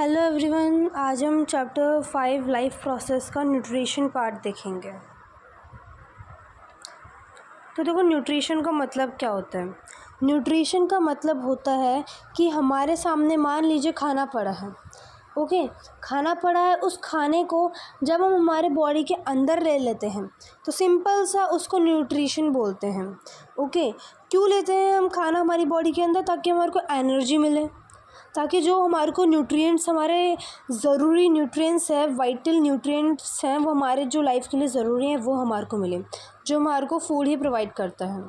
Hello everyone, आज हम chapter 5 life process का न्यूट्रिशन पार्ट देखेंगे। तो देखो, न्यूट्रिशन का मतलब क्या होता है। न्यूट्रिशन का मतलब होता है कि हमारे सामने मान लीजिए खाना पड़ा है। ओके, खाना पड़ा है, उस खाने को जब हम हमारे बॉडी के अंदर ले लेते हैं तो सिंपल सा उसको न्यूट्रिशन बोलते हैं। ओके, क्यों लेते हैं हम खाना हमारी बॉडी के अंदर? ताकि हमारे को एनर्जी मिले, ताकि जो हमारे को न्यूट्रिएंट्स, हमारे ज़रूरी न्यूट्रिएंट्स है, वाइटल न्यूट्रिएंट्स हैं, वो हमारे जो लाइफ के लिए ज़रूरी हैं वो हमारे को मिले, जो हमारे को फूड ही प्रोवाइड करता है।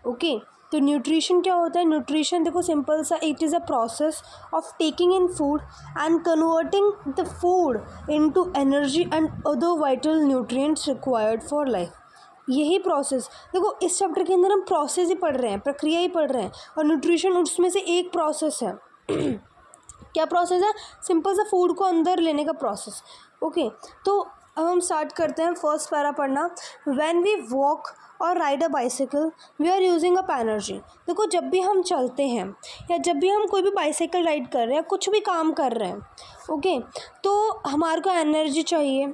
ओके, तो न्यूट्रिशन क्या होता है? न्यूट्रिशन देखो सिंपल सा, it is a process of taking in food and converting the food into energy and other vital nutrients required for life. यही प्रोसेस, देखो इस चैप्टर के अंदर हम प्रोसेस ही पढ़ रहे हैं, प्रक्रिया ही पढ़ रहे हैं, और न्यूट्रिशन उसमें से एक प्रोसेस है। क्या प्रोसेस है? सिंपल सा फूड को अंदर लेने का प्रोसेस। ओके, तो अब हम स्टार्ट करते हैं फर्स्ट पैरा पढ़ना। When we walk or ride a bicycle we are using up energy. देखो, जब भी हम चलते हैं या जब भी हम कोई भी बाइसाइकिल राइड कर रहे हैं, कुछ भी काम कर रहे हैं, ओके, तो हमारे को एनर्जी चाहिए।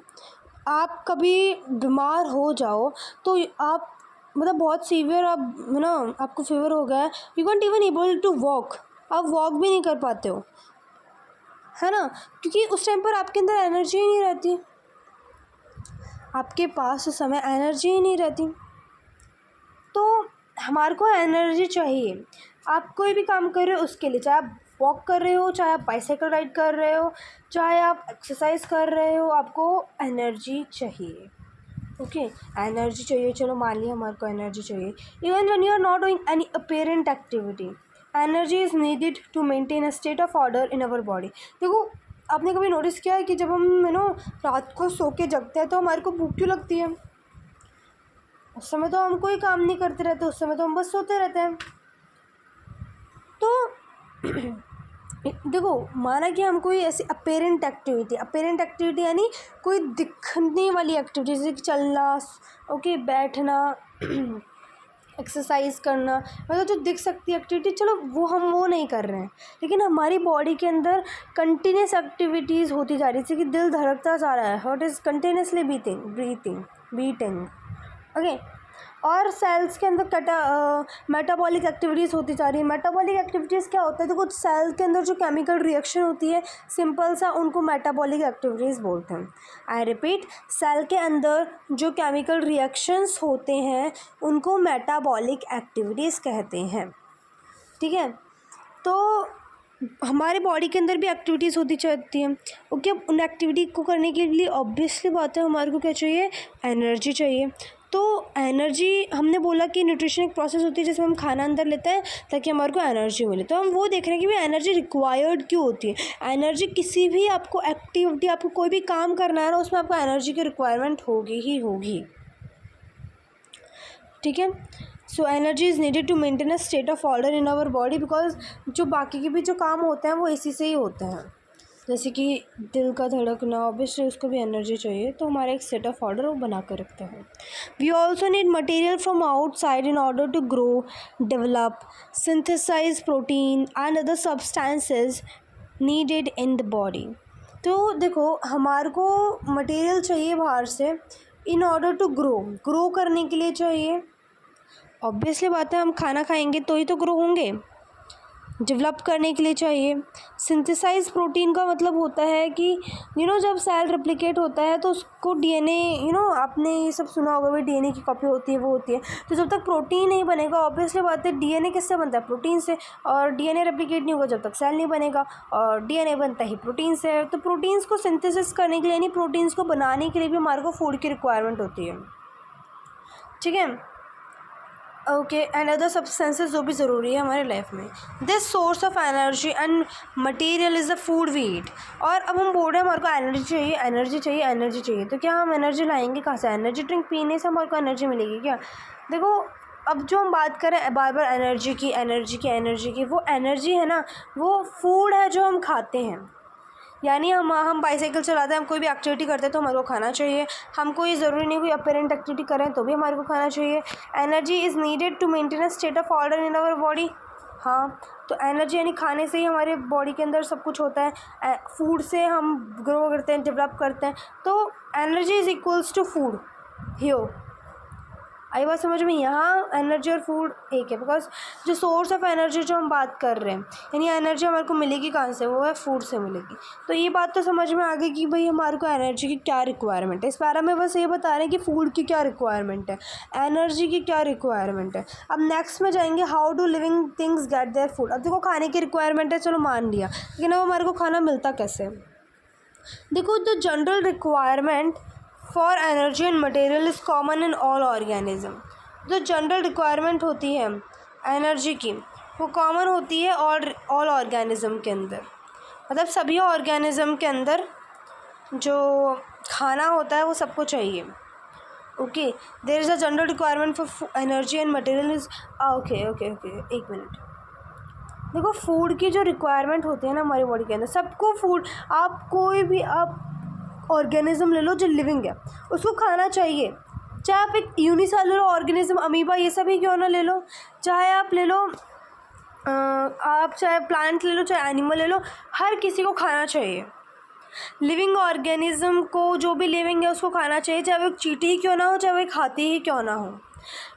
आप कभी बीमार हो जाओ तो आप मतलब बहुत सीवियर, आप ना आपको फीवर हो गया है, you can't even able to walk, आप वॉक भी नहीं कर पाते हो, है ना, क्योंकि उस टाइम पर आपके अंदर एनर्जी ही नहीं रहती, आपके पास उस समय एनर्जी ही नहीं रहती। तो हमारे को एनर्जी चाहिए। आप कोई भी काम कर रहे हो उसके लिए, चाहे आप वॉक कर रहे हो, चाहे आप बाइसाइकिल राइड कर रहे हो, चाहे आप एक्सरसाइज कर रहे हो, आपको एनर्जी चाहिए। ओके, एनर्जी चाहिए। चलो मान लिया हमारे को एनर्जी चाहिए। Even when you are not doing any apparent activity, energy is needed to maintain a state of order in our body. देखो, आपने कभी नोटिस किया है कि जब हम रात को सो के जगते हैं तो हमारे को भूख क्यों लगती है? उस समय तो हम कोई काम नहीं करते रहते, उस समय तो हम बस सोते रहते हैं। तो देखो, माना कि हम कोई ऐसी अपेरेंट एक्टिविटी यानी कोई दिखने वाली एक्टिविटी, जैसे कि चलना, ओके, बैठना, एक्सरसाइज करना, मतलब जो दिख सकती है एक्टिविटी, चलो वो नहीं कर रहे हैं, लेकिन हमारी बॉडी के अंदर कंटिन्यूस एक्टिविटीज़ होती जा रही है, जैसे कि दिल धड़कता जा रहा है, heart is continuously beating, okay, और सेल्स के अंदर मेटाबॉलिक एक्टिविटीज़ होती जा रही है। मेटाबॉलिक एक्टिविटीज़ क्या होता है? तो कुछ सेल के अंदर जो केमिकल रिएक्शन होती है, सिंपल सा उनको मेटाबॉलिक एक्टिविटीज़ बोलते हैं। आई रिपीट, सेल के अंदर जो केमिकल रिएक्शंस होते हैं उनको मेटाबॉलिक एक्टिविटीज़ कहते हैं। ठीक है, तो हमारे बॉडी के अंदर भी एक्टिविटीज़ होती रहती हैं। ओके, उन एक्टिविटी को करने के लिए ऑब्वियसली बात है हमारे को क्या चाहिए? एनर्जी चाहिए। तो एनर्जी, हमने बोला कि न्यूट्रिशन एक प्रोसेस होती है जिसमें हम खाना अंदर लेते हैं ताकि हमारे को एनर्जी मिले। तो हम वो देख रहे हैं कि भाई एनर्जी रिक्वायर्ड क्यों होती है। एनर्जी किसी भी आपको एक्टिविटी, आपको कोई भी काम करना है ना, उसमें आपको एनर्जी की रिक्वायरमेंट होगी ही होगी। ठीक है, so energy is needed to maintain a state of order in our body, because जो बाकी के भी जो काम होते हैं वो इसी से ही होते हैं। जैसे कि दिल का धड़कना, ऑब्वियसली उसको भी एनर्जी चाहिए, तो हमारा एक सेट ऑफ ऑर्डर वो बना कर रखते हैं। We also need material from outside in order to grow, develop, synthesise protein and other substances needed in the body. तो देखो, हमारे को मटेरियल चाहिए बाहर से, इन ऑर्डर टू ग्रो करने के लिए चाहिए। ऑब्वियसली बात है, हम खाना खाएंगे तो ही तो ग्रो होंगे। डेवलप करने के लिए चाहिए। सिंथेसाइज प्रोटीन का मतलब होता है कि जब सेल रेप्लिकेट होता है तो उसको डीएनए, आपने ये सब सुना होगा भाई, डीएनए की कॉपी होती है, वो होती है। तो जब तक प्रोटीन नहीं बनेगा, ऑब्वियसली बात है, डीएनए किससे बनता है? प्रोटीन से। और डीएनए रेप्लिकेट नहीं होगा जब तक सेल नहीं बनेगा, और डीएनए बनता ही प्रोटीन से है। तो प्रोटीन्स को सिंथेसिस करने के लिए, यानी प्रोटीन्स को बनाने के लिए भी हमारे को फूड की रिक्वायरमेंट होती है। ठीक है, ओके, एंड अदर सब्सटेंसेस जो भी ज़रूरी है हमारे लाइफ में। This source of energy and material is the food we eat. और अब हम बोल रहे हैं हमारे को एनर्जी चाहिए, तो क्या हम एनर्जी लाएंगे कहाँ से? एनर्जी ड्रिंक पीने से हमारे को एनर्जी मिलेगी क्या? देखो, अब जो हम बात करें बार बार एनर्जी की, वो एनर्जी है ना, वो फूड है जो हम खाते हैं। यानी हम बाइसाइकिल चलाते हैं, हम कोई भी एक्टिविटी करते हैं तो हमारे को खाना चाहिए। हम कोई ज़रूरी नहीं कोई अपेरेंट एक्टिविटी करें तो भी हमारे को खाना चाहिए। Energy is needed to maintain a state of order in our body. हाँ, तो एनर्जी यानी खाने से ही हमारे बॉडी के अंदर सब कुछ होता है। फूड से हम ग्रो करते हैं, डेवलप करते हैं। तो energy is equals to food here. आई बात समझ में? यहाँ एनर्जी और फूड एक है, बिकॉज जो सोर्स ऑफ एनर्जी जो हम बात कर रहे हैं, यानी एनर्जी हमारे को मिलेगी कहाँ से, वो है फूड से मिलेगी। तो ये बात तो समझ में आ गई कि भाई हमारे को एनर्जी की क्या रिक्वायरमेंट है। इस बारे में बस ये बता रहे हैं कि फूड की क्या रिक्वायरमेंट है, एनर्जी की क्या रिक्वायरमेंट है। अब नेक्स्ट में जाएंगे how do living things get their food. अब देखो खाने की रिक्वायरमेंट है, चलो मान लिया, लेकिन अब हमारे को खाना मिलता कैसे? देखो the general requirement for energy and material is common in all organism. जो जनरल रिक्वायरमेंट होती है एनर्जी की, वो कॉमन होती है ऑल ऑर्गेनिज्म के अंदर। मतलब सभी ऑर्गेनिज्म के अंदर जो खाना होता है वो सबको चाहिए। Okay, there is a general requirement for energy and material is okay okay okay एक मिनट। देखो फूड की जो रिक्वायरमेंट होती है ना हमारी बॉडी के अंदर, सबको फूड, आप कोई भी आप ऑर्गेनिज्म ले लो जो लिविंग है, उसको खाना चाहिए। चाहे आप एक यूनिसेलुलर ऑर्गेनिज्म अमीबा ये सब ही क्यों ना ले लो, चाहे आप ले लो आप चाहे प्लांट ले लो, चाहे एनिमल ले लो, हर किसी को खाना चाहिए। लिविंग ऑर्गेनिज्म को, जो भी लिविंग है उसको खाना चाहिए, चाहे वो एक चींटी ही क्यों ना हो, चाहे वो एक हाथी ही क्यों ना हो।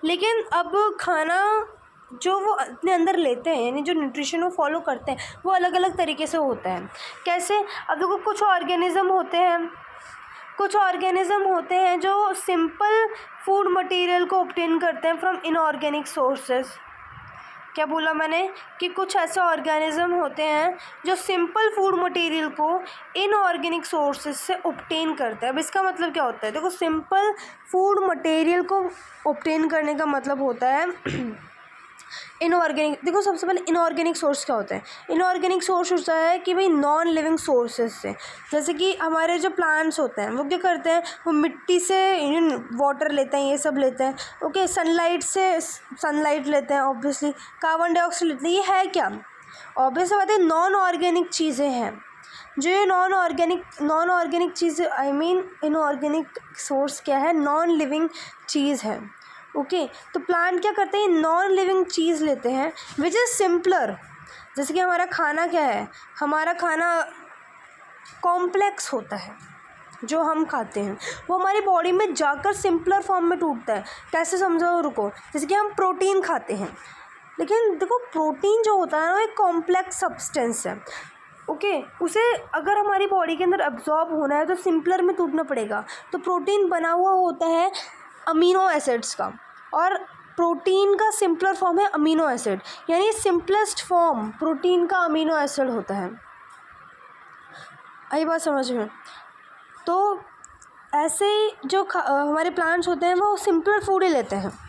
लेकिन अब खाना जो वो अपने अंदर लेते हैं, यानी जो न्यूट्रिशन वो फॉलो करते हैं, वो अलग अलग तरीके से होता है। कैसे? अब देखो कुछ ऑर्गेनिज्म होते हैं जो सिंपल फूड मटेरियल को ऑब्टेन करते हैं फ्रॉम इनऑर्गेनिक सोर्सेज। क्या बोला मैंने? कि कुछ ऐसे ऑर्गेनिज्म होते हैं जो सिंपल फूड मटेरियल को इनऑर्गेनिक सोर्सेज से ऑब्टेन करते हैं। अब इसका मतलब क्या होता है? देखो सिंपल फूड मटेरियल को ऑब्टेन करने का मतलब होता है इनऑर्गेनिक। देखो सबसे पहले इनऑर्गेनिक सोर्स क्या होता है? इनऑर्गेनिक सोर्स होता है कि भाई नॉन लिविंग सोर्सेज से। जैसे कि हमारे जो प्लांट्स होते हैं वो क्या करते हैं, वो मिट्टी से वाटर लेते हैं, ये सब लेते हैं। ओके, सनलाइट से सनलाइट लेते हैं, ऑब्वियसली कार्बन डाइऑक्साइड लेते हैं। ये है क्या? ऑब्वियसली बात है, नॉन ऑर्गेनिक चीज़ें हैं। जो ये non organic cheese, I mean inorganic source क्या है? नॉन लिविंग चीज़ है। ओके, तो प्लांट क्या करते हैं? नॉन लिविंग चीज़ लेते हैं विच इज़ सिंपलर। जैसे कि हमारा खाना क्या है? हमारा खाना कॉम्प्लेक्स होता है, जो हम खाते हैं वो हमारी बॉडी में जाकर सिंपलर फॉर्म में टूटता है। कैसे समझो, रुको। जैसे कि हम प्रोटीन खाते हैं, लेकिन देखो प्रोटीन जो होता है ना, वो एक कॉम्प्लेक्स सब्सटेंस है। ओके, उसे अगर हमारी बॉडी के अंदर अब्जॉर्ब होना है तो सिंपलर में टूटना पड़ेगा। तो प्रोटीन बना हुआ होता है अमीनो एसिड्स का, और प्रोटीन का सिंपलर फॉर्म है अमीनो एसिड, यानी सिंपलेस्ट फॉर्म प्रोटीन का अमीनो एसिड होता है। आई बात समझ में? तो ऐसे जो हमारे प्लांट्स होते हैं वो सिंपलर फूड ही लेते हैं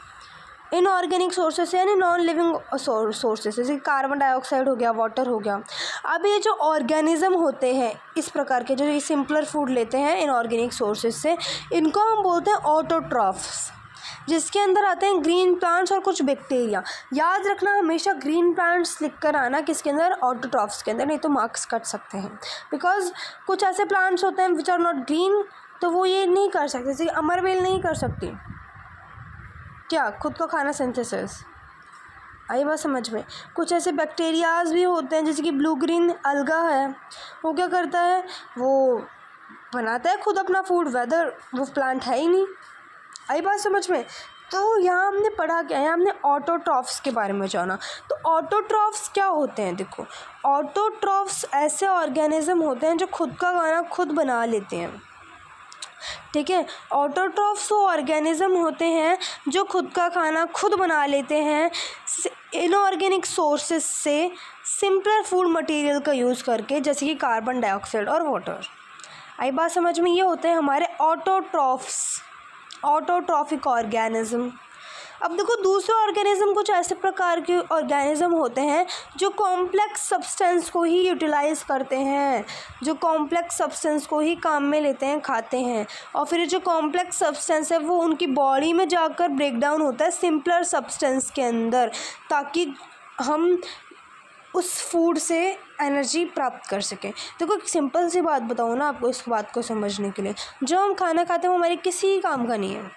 इनऑर्गेनिक सोर्सेस से, यानी नॉन लिविंग सोर्सेस, जैसे कार्बन डाइऑक्साइड हो गया, वाटर हो गया। अब ये जो ऑर्गेनिज्म होते हैं इस प्रकार के, जो ये सिंपलर फूड लेते हैं इनऑर्गेनिक सोर्सेस से, इनको हम बोलते हैं ऑटोट्रॉफ्स, जिसके अंदर आते हैं ग्रीन प्लांट्स और कुछ बैक्टीरिया। याद रखना हमेशा ग्रीन प्लांट्स लिख कर आना, किसके अंदर? ऑटोट्रॉफ्स के अंदर, नहीं तो मार्क्स कट सकते हैं। बिकॉज कुछ ऐसे प्लांट्स होते हैं विच आर नॉट ग्रीन, तो वो ये नहीं कर सकते। जैसे अमरबेल नहीं कर सकती क्या खुद का खाना सिंथेसिस। आई बात समझ में? कुछ ऐसे बैक्टीरियाज भी होते हैं, जैसे कि ब्लू ग्रीन अलगा है, वो क्या करता है? वो बनाता है खुद अपना फूड, वेदर वो प्लांट है ही नहीं। आई बात समझ में? तो यहाँ हमने पढ़ा क्या है? हमने ऑटोट्रॉफ्स के बारे में जाना। तो ऑटोट्रॉफ्स क्या होते हैं? देखो, ऑटोट्रॉफ्स ऐसे ऑर्गेनिज्म होते हैं जो खुद का खाना खुद बना लेते हैं। ठीक है, ऑटोट्रॉफ्स वो ऑर्गेनिज्म होते हैं जो खुद का खाना खुद बना लेते हैं इनऑर्गेनिक सोर्सेस से, सिंपलर फूड मटेरियल का यूज़ करके, जैसे कि कार्बन डाइऑक्साइड और वाटर। आई बात समझ में? ये होते हैं हमारे ऑटोट्रॉफ्स, ऑटोट्रॉफिक ऑर्गेनिज्म। अब देखो दूसरे ऑर्गेनिज्म कुछ ऐसे प्रकार के ऑर्गेनिज्म होते हैं जो कॉम्प्लेक्स सब्सटेंस को ही यूटिलाइज करते हैं, जो कॉम्प्लेक्स सब्सटेंस को ही काम में लेते हैं, खाते हैं, और फिर जो कॉम्प्लेक्स सब्सटेंस है वो उनकी बॉडी में जाकर ब्रेक डाउन होता है सिंपलर सब्सटेंस के अंदर, ताकि हम उस फूड से एनर्जी प्राप्त कर सकें। देखो एक सिंपल सी बात बताऊँ ना आपको, इस बात को समझने के लिए, जो हम खाना खाते हैं वो हमारे किसी काम का नहीं है।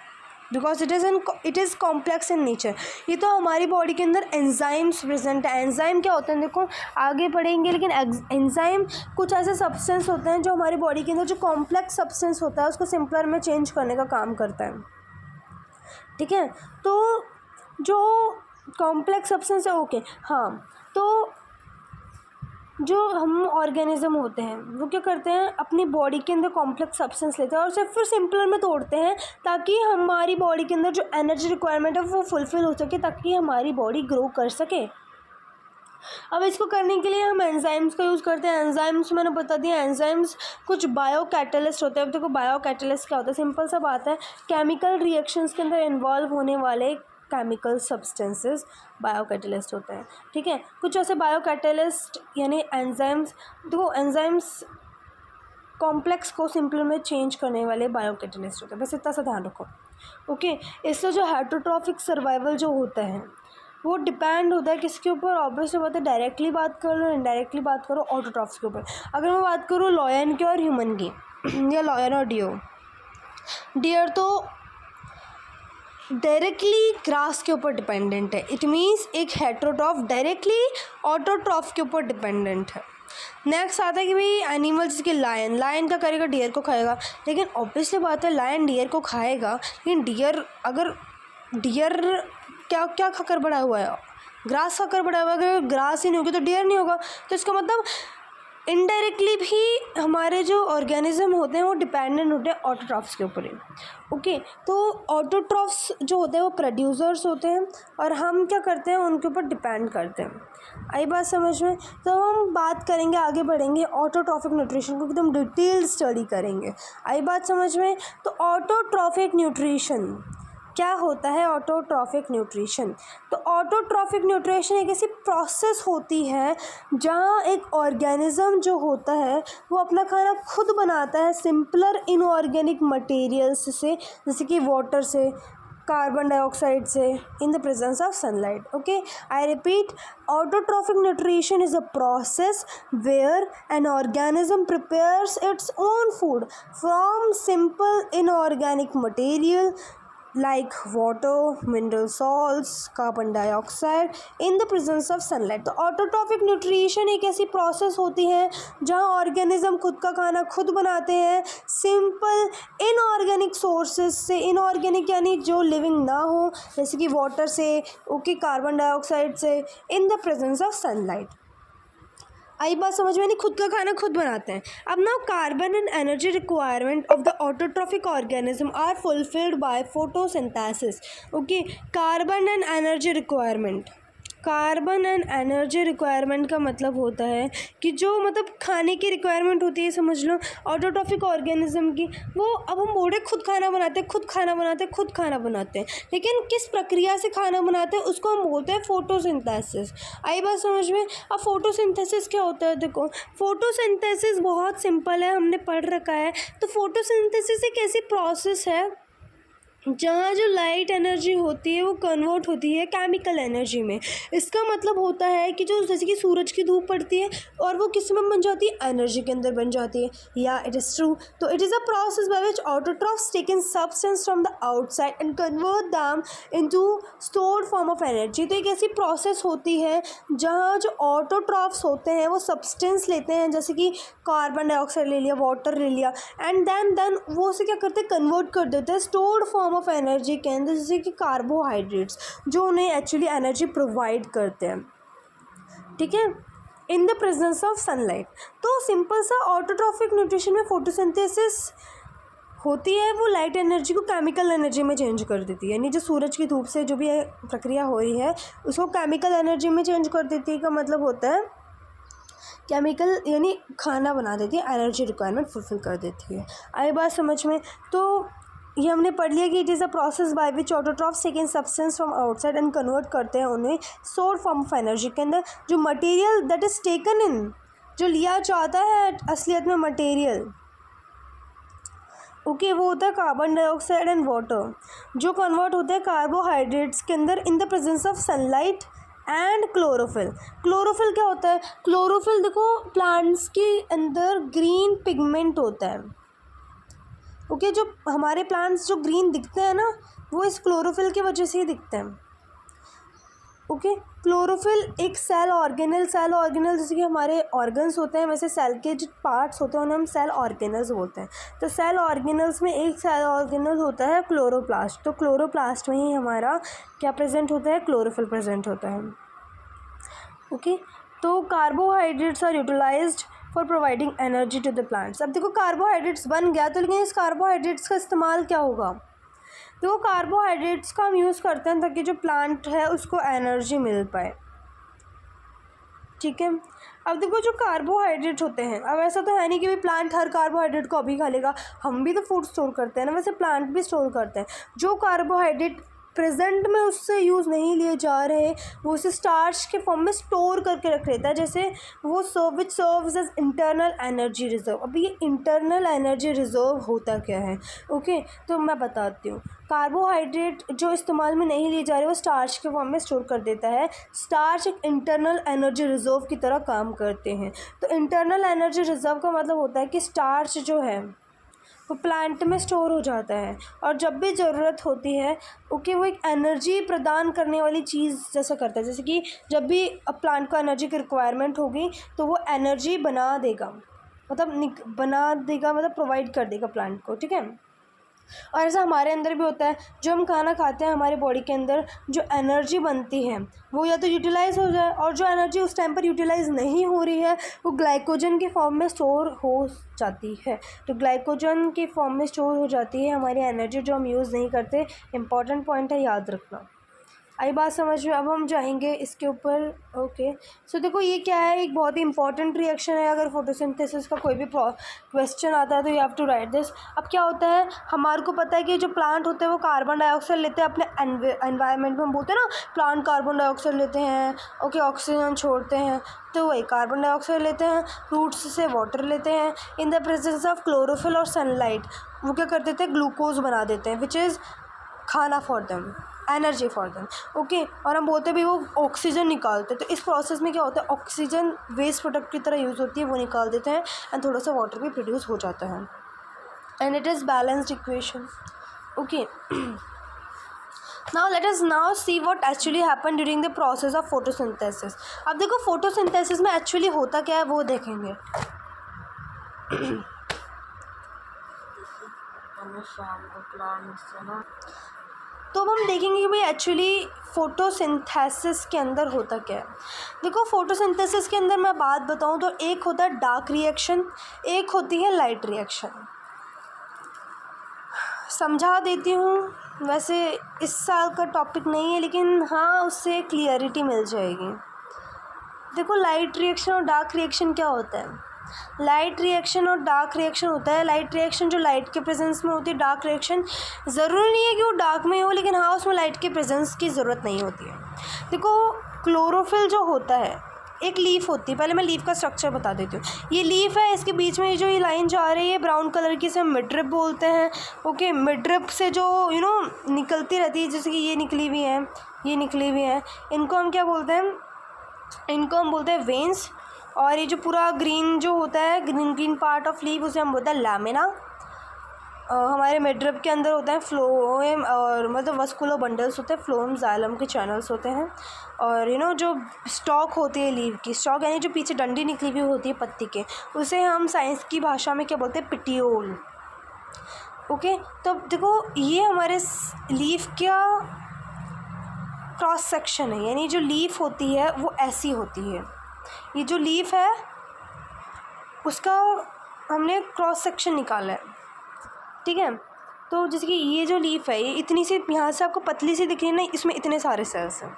Because it is complex in nature. ये तो हमारी बॉडी के अंदर एंजाइम्स प्रेजेंट है। एंजाइम क्या होते हैं देखो आगे पढ़ेंगे, लेकिन एंजाइम कुछ ऐसे सब्सटेंस होते हैं जो हमारी बॉडी के अंदर जो कॉम्प्लेक्स सब्सटेंस होता है उसको सिंपलर में चेंज करने का काम करता है। ठीक है, तो जो कॉम्प्लेक्स सब्सटेंस है ओके हाँ, तो जो हम ऑर्गेनिज्म होते हैं वो क्या करते हैं अपनी बॉडी के अंदर कॉम्प्लेक्स सब्सटेंस लेते हैं और उसे फिर सिंपलर में तोड़ते हैं ताकि हमारी बॉडी के अंदर जो एनर्जी रिक्वायरमेंट है वो फुलफ़िल हो सके, ताकि हमारी बॉडी ग्रो कर सके। अब इसको करने के लिए हम एंजाइम्स का यूज़ करते हैं। एंजाइम्स मैंने बता दिया, एंजाइम्स कुछ बायो कैटलिस्ट होते हैं। अब देखो बायो कैटलिस्ट क्या होता है, सिंपल सा बात है, केमिकल रिएक्शंस के अंदर इन्वॉल्व होने वाले केमिकल सब्सटेंसेस बायो कैटलिस्ट होते हैं। ठीक है, कुछ ऐसे बायो कैटलिस्ट यानी एंजाइम्स, देखो एंजाइम्स कॉम्प्लेक्स को सिंपल में चेंज करने वाले बायो कैटलिस्ट होते हैं, बस इतना सा ध्यान रखो। ओके, इससे जो हेटरोट्रॉफिक सर्वाइवल जो होता है वो डिपेंड होता है किसके ऊपर, ऑब्वियसली बात है डायरेक्टली बात कर लो इनडायरेक्टली बात करो ऑटोट्रॉफ्स के ऊपर। अगर मैं बात करूँ लॉयन की और ह्यूमन की या लॉयन और डियर तो डायरेक्टली ग्रास के ऊपर डिपेंडेंट है। इट मीन्स एक हेटरोट्रॉफ डायरेक्टली ऑटोट्रॉफ के ऊपर डिपेंडेंट है। नेक्स्ट आता है कि भाई एनिमल जैसे कि लायन क्या करेगा, डियर को खाएगा। लेकिन ऑब्वियसली बात है लायन डियर को खाएगा, लेकिन डियर क्या क्या खाकर बड़ा हुआ है, ग्रास खाकर बड़ा हुआ है। अगर ग्रास ही नहीं होगी तो डियर नहीं होगा। तो इसका मतलब इनडायरेक्टली भी हमारे जो ऑर्गेनिज्म होते हैं वो डिपेंडेंट होते हैं ऑटोट्रॉफ्स के ऊपर ही। ओके, तो ऑटोट्रॉफ्स जो होते हैं वो प्रोड्यूसर्स होते हैं और हम क्या करते हैं उनके ऊपर डिपेंड करते हैं। आई बात समझ में? तो हम बात करेंगे, आगे बढ़ेंगे ऑटोट्रॉफिक न्यूट्रिशन को एकदम डिटेल स्टडी करेंगे। आई बात समझ में? तो ऑटोट्रॉफिक न्यूट्रिशन क्या होता है? ऑटोट्रॉफिक न्यूट्रिशन, तो ऑटोट्रॉफिक न्यूट्रिशन एक ऐसी प्रोसेस होती है जहाँ एक ऑर्गेनिज्म जो होता है वो अपना खाना खुद बनाता है सिंपलर इनऑर्गेनिक मटेरियल्स से, जैसे कि वाटर से, कार्बन डाइऑक्साइड से, in the presence of sunlight. Okay, I repeat, autotrophic nutrition is a process where an organism prepares its own food from simple inorganic material like water, mineral salts, carbon dioxide in the presence of sunlight। तो autotrophic nutrition एक ऐसी process होती है जहाँ organism खुद का खाना खुद बनाते हैं सिंपल इनऑर्गेनिक सोर्सेज से। इनऑर्गेनिक यानी जो लिविंग ना हो, जैसे कि वाटर से, ओके, कार्बन डाइऑक्साइड से, in the presence of sunlight. आई बात समझ में? नहीं, खुद का खाना खुद बनाते हैं। अब ना carbon and energy requirement of the autotrophic organism are fulfilled by photosynthesis. Okay, carbon and energy requirement, carbon and energy requirement का मतलब होता है कि जो मतलब खाने की रिक्वायरमेंट होती है, समझ लो ऑटोट्रॉफिक ऑर्गेनिज्म की, वो अब हम बोल रहे खुद खाना बनाते हैं, खुद खाना बनाते हैं, खुद खाना बनाते हैं, लेकिन किस प्रक्रिया से खाना बनाते हैं उसको हम बोलते हैं फोटोसिंथेसिस। आई बात समझ में? अब फोटोसिंथेसिस क्या होता है? देखो फोटोसिंथेसिस बहुत सिंपल है, हमने पढ़ रखा है। तो फोटोसिंथेसिस एक ऐसी प्रोसेस है जहाँ जो लाइट एनर्जी होती है वो कन्वर्ट होती है केमिकल एनर्जी में। इसका मतलब होता है कि जो जैसे कि सूरज की धूप पड़ती है और वो किस में बन जाती है? एनर्जी के अंदर बन जाती है। या इट इज़ ट्रू। तो it is a process by which autotrophs take in substance from the outside and convert them into stored form of energy. तो एक ऐसी प्रोसेस होती है जहाँ जो ऑटोट्रॉफ्स होते हैं वो सब्सटेंस लेते हैं, जैसे कि कार्बन डाइऑक्साइड ले लिया, वाटर ले लिया, एंड देन वो उसे क्या करते हैं? कन्वर्ट कर देते हैं स्टोर्ड फॉर्म ऑफ एनर्जी के अंदर, जैसे कि कार्बोहाइड्रेट्स जो उन्हें एक्चुअली एनर्जी प्रोवाइड करते हैं। ठीक है, इन द प्रेजेंस ऑफ सनलाइट। तो सिंपल सा ऑटोट्रॉफिक न्यूट्रिशन में फोटोसिंथेसिस होती है, वो लाइट एनर्जी को केमिकल एनर्जी में चेंज कर देती है, यानी जो सूरज की धूप से जो भी प्रक्रिया हो रही है उसको केमिकल एनर्जी में चेंज कर देती है। का मतलब होता है केमिकल यानी खाना बना देती है, एनर्जी रिक्वायरमेंट फुलफिल कर देती है। आई बात समझ में? तो ये हमने पढ़ लिया कि it is a process by which autotrophs take in substance from outside and convert करते हैं उन्हें स्टोर्ड फॉर्म ऑफ एनर्जी के अंदर। जो material that is taken in, जो लिया जाता है असलियत में मटेरियल, ओके, वो होता है कार्बन डाइऑक्साइड एंड वाटर, जो कन्वर्ट होते हैं कार्बोहाइड्रेट्स के अंदर इन the presence of sunlight and chlorophyll. Chlorophyll क्या होता है? क्लोरोफिल देखो प्लांट्स के अंदर ग्रीन पिगमेंट होता है। ओके, जो हमारे प्लांट्स जो ग्रीन दिखते हैं ना, वो इस क्लोरोफिल की वजह से ही दिखते हैं। ओके, क्लोरोफिल एक सेल ऑर्गेनल जैसे कि हमारे ऑर्गन्स होते हैं, वैसे सेल के जो पार्ट्स होते हैं उन्हें हम सेल ऑर्गेनल्स बोलते हैं। तो सेल ऑर्गेनल्स में एक सेल ऑर्गेनल होता है क्लोरोप्लास्ट। तो क्लोरोप्लास्ट में ही हमारा क्या प्रेजेंट होता है, क्लोरोफिल प्रेजेंट होता है। ओके, तो carbohydrates are utilised for providing energy to the plants. अब देखो कार्बोहाइड्रेट्स बन गया तो, लेकिन इस कार्बोहाइड्रेट्स का इस्तेमाल क्या होगा, तो कार्बोहाइड्रेट्स का हम यूज़ करते हैं ताकि जो प्लांट है उसको एनर्जी मिल पाए। ठीक है, अब देखो जो कार्बोहाइड्रेट होते हैं, अब ऐसा तो है नहीं कि भाई प्लांट हर कार्बोहाइड्रेट को अभी खा लेगा, हम भी तो फूड स्टोर करते हैं ना, वैसे प्लांट भी स्टोर करते हैं। जो कार्बोहाइड्रेट प्रेजेंट में उससे यूज़ नहीं लिए जा रहे, वो उसे स्टार्च के फॉर्म में स्टोर करके रख लेता है, जैसे वो which serves as internal energy reserve. अभी ये इंटरनल एनर्जी रिजर्व होता क्या है, ओके, तो मैं बताती हूँ। कार्बोहाइड्रेट जो इस्तेमाल में नहीं लिए जा रहे वो स्टार्च के फॉर्म में स्टोर कर देता है। स्टार्च एक इंटरनल एनर्जी रिजर्व की तरह काम करते हैं। तो इंटरनल एनर्जी रिजर्व का मतलब होता है कि स्टार्च जो है वो प्लांट में स्टोर हो जाता है, और जब भी ज़रूरत होती है ओके वो एक एनर्जी प्रदान करने वाली चीज़ जैसा करता है। जैसे कि जब भी प्लांट को एनर्जी की रिक्वायरमेंट होगी तो वो एनर्जी बना देगा, मतलब प्रोवाइड कर देगा प्लांट को। ठीक है, और ऐसा हमारे अंदर भी होता है, जो हम खाना खाते हैं हमारे बॉडी के अंदर जो एनर्जी बनती है वो या तो यूटिलाइज़ हो जाए, और जो एनर्जी उस टाइम पर यूटिलाइज़ नहीं हो रही है वो ग्लाइकोजन के फॉर्म में स्टोर हो जाती है। तो ग्लाइकोजन के फॉर्म में स्टोर हो जाती है हमारी एनर्जी जो हम यूज़ नहीं करते। इंपॉर्टेंट पॉइंट है, याद रखना। आई बात समझ में? अब हम जाएंगे इसके ऊपर। ओके, सो देखो ये क्या है, एक बहुत ही इंपॉर्टेंट रिएक्शन है। अगर फोटोसिंथेसिस का कोई भी क्वेश्चन आता है तो you have to write this. अब क्या होता है, हमारे को पता है कि जो प्लांट होते हैं वो कार्बन डाइऑक्साइड लेते हैं अपने एनवायरनमेंट में। हम बोलते हैं ना प्लांट कार्बन डाइऑक्साइड लेते हैं, ओके, ऑक्सीजन छोड़ते हैं, तो वही कार्बन डाइऑक्साइड लेते हैं। रूट्स से वाटर लेते हैं। इन द प्रेजेंस ऑफ क्लोरोफिल और सनलाइट वो क्या कर देते हैं, ग्लूकोज बना देते हैं, विच इज़ खाना for them, energy for them. Okay, और हम बोलते भी वो ऑक्सीजन निकालते हैं। तो इस प्रोसेस में क्या होता है, ऑक्सीजन वेस्ट प्रोडक्ट की तरह यूज़ होती है, वो निकाल देते हैं, एंड थोड़ा सा वाटर भी प्रोड्यूस हो जाता है, and it is balanced equation. Okay, now let us now see what actually happen during the process of photosynthesis. अब देखो फोटोसिंथेसिस में एक्चुअली होता क्या है वो देखेंगे। तो अब हम देखेंगे कि भाई एक्चुअली फ़ोटोसिंथेसिस के अंदर होता क्या है। देखो फ़ोटोसिंथेसिस के अंदर मैं बात बताऊं तो एक होता है डार्क रिएक्शन, एक होती है लाइट रिएक्शन। समझा देती हूँ, वैसे इस साल का टॉपिक नहीं है लेकिन हाँ उससे क्लियरिटी मिल जाएगी। देखो लाइट रिएक्शन और डार्क रिएक्शन क्या होता है। लाइट रिएक्शन और डार्क रिएक्शन होता है, लाइट रिएक्शन जो लाइट के प्रेजेंस में होती है, डार्क रिएक्शन ज़रूरी नहीं है कि वो डार्क में हो, लेकिन हाँ उसमें लाइट के प्रेजेंस की ज़रूरत नहीं होती है। देखो क्लोरोफिल जो होता है एक लीफ होती है, पहले मैं लीफ का स्ट्रक्चर बता देती हूँ। ये लीफ है, इसके बीच में जो ये लाइन जा रही है ब्राउन कलर की, इसे मिडरिप बोलते हैं। ओके, मिडरिप से जो निकलती रहती है, जैसे कि ये निकली हुई है, ये निकली हुई है, इनको हम क्या बोलते हैं, इनको हम बोलते हैं वेन्स। और ये जो पूरा ग्रीन जो होता है, ग्रीन पार्ट ऑफ लीफ, उसे हम बोलते हैं लैमिना। हमारे मिडरिप के अंदर होता है फ्लोएम, और मतलब वस्कुलर बंडल्स होते हैं, फ्लोएम जाइलम के चैनल्स होते हैं। और जो स्टॉक होती है लीफ की, स्टॉक यानी जो पीछे डंडी निकली हुई होती है पत्ती के, उसे हम साइंस की भाषा में क्या बोलते हैं, पिटियोल। ओके, तो देखो ये हमारे लीफ का क्रॉस सेक्शन है, यानी जो लीफ होती है वो ऐसी होती है। ये जो लीफ है उसका हमने क्रॉस सेक्शन निकाला है। ठीक है, तो जैसे कि ये जो लीफ है ये इतनी सी, यहाँ से आपको पतली सी दिख रही है ना, इसमें इतने सारे सेल्स हैं।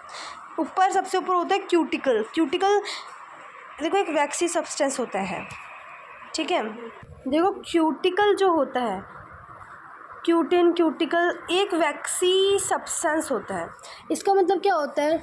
ऊपर सबसे ऊपर होता है क्यूटिकल। क्यूटिकल देखो एक वैक्सी सब्सटेंस होता है। ठीक है, देखो क्यूटिकल जो होता है, क्यूटिकल एक वैक्सी सब्सटेंस होता है। इसका मतलब क्या होता है,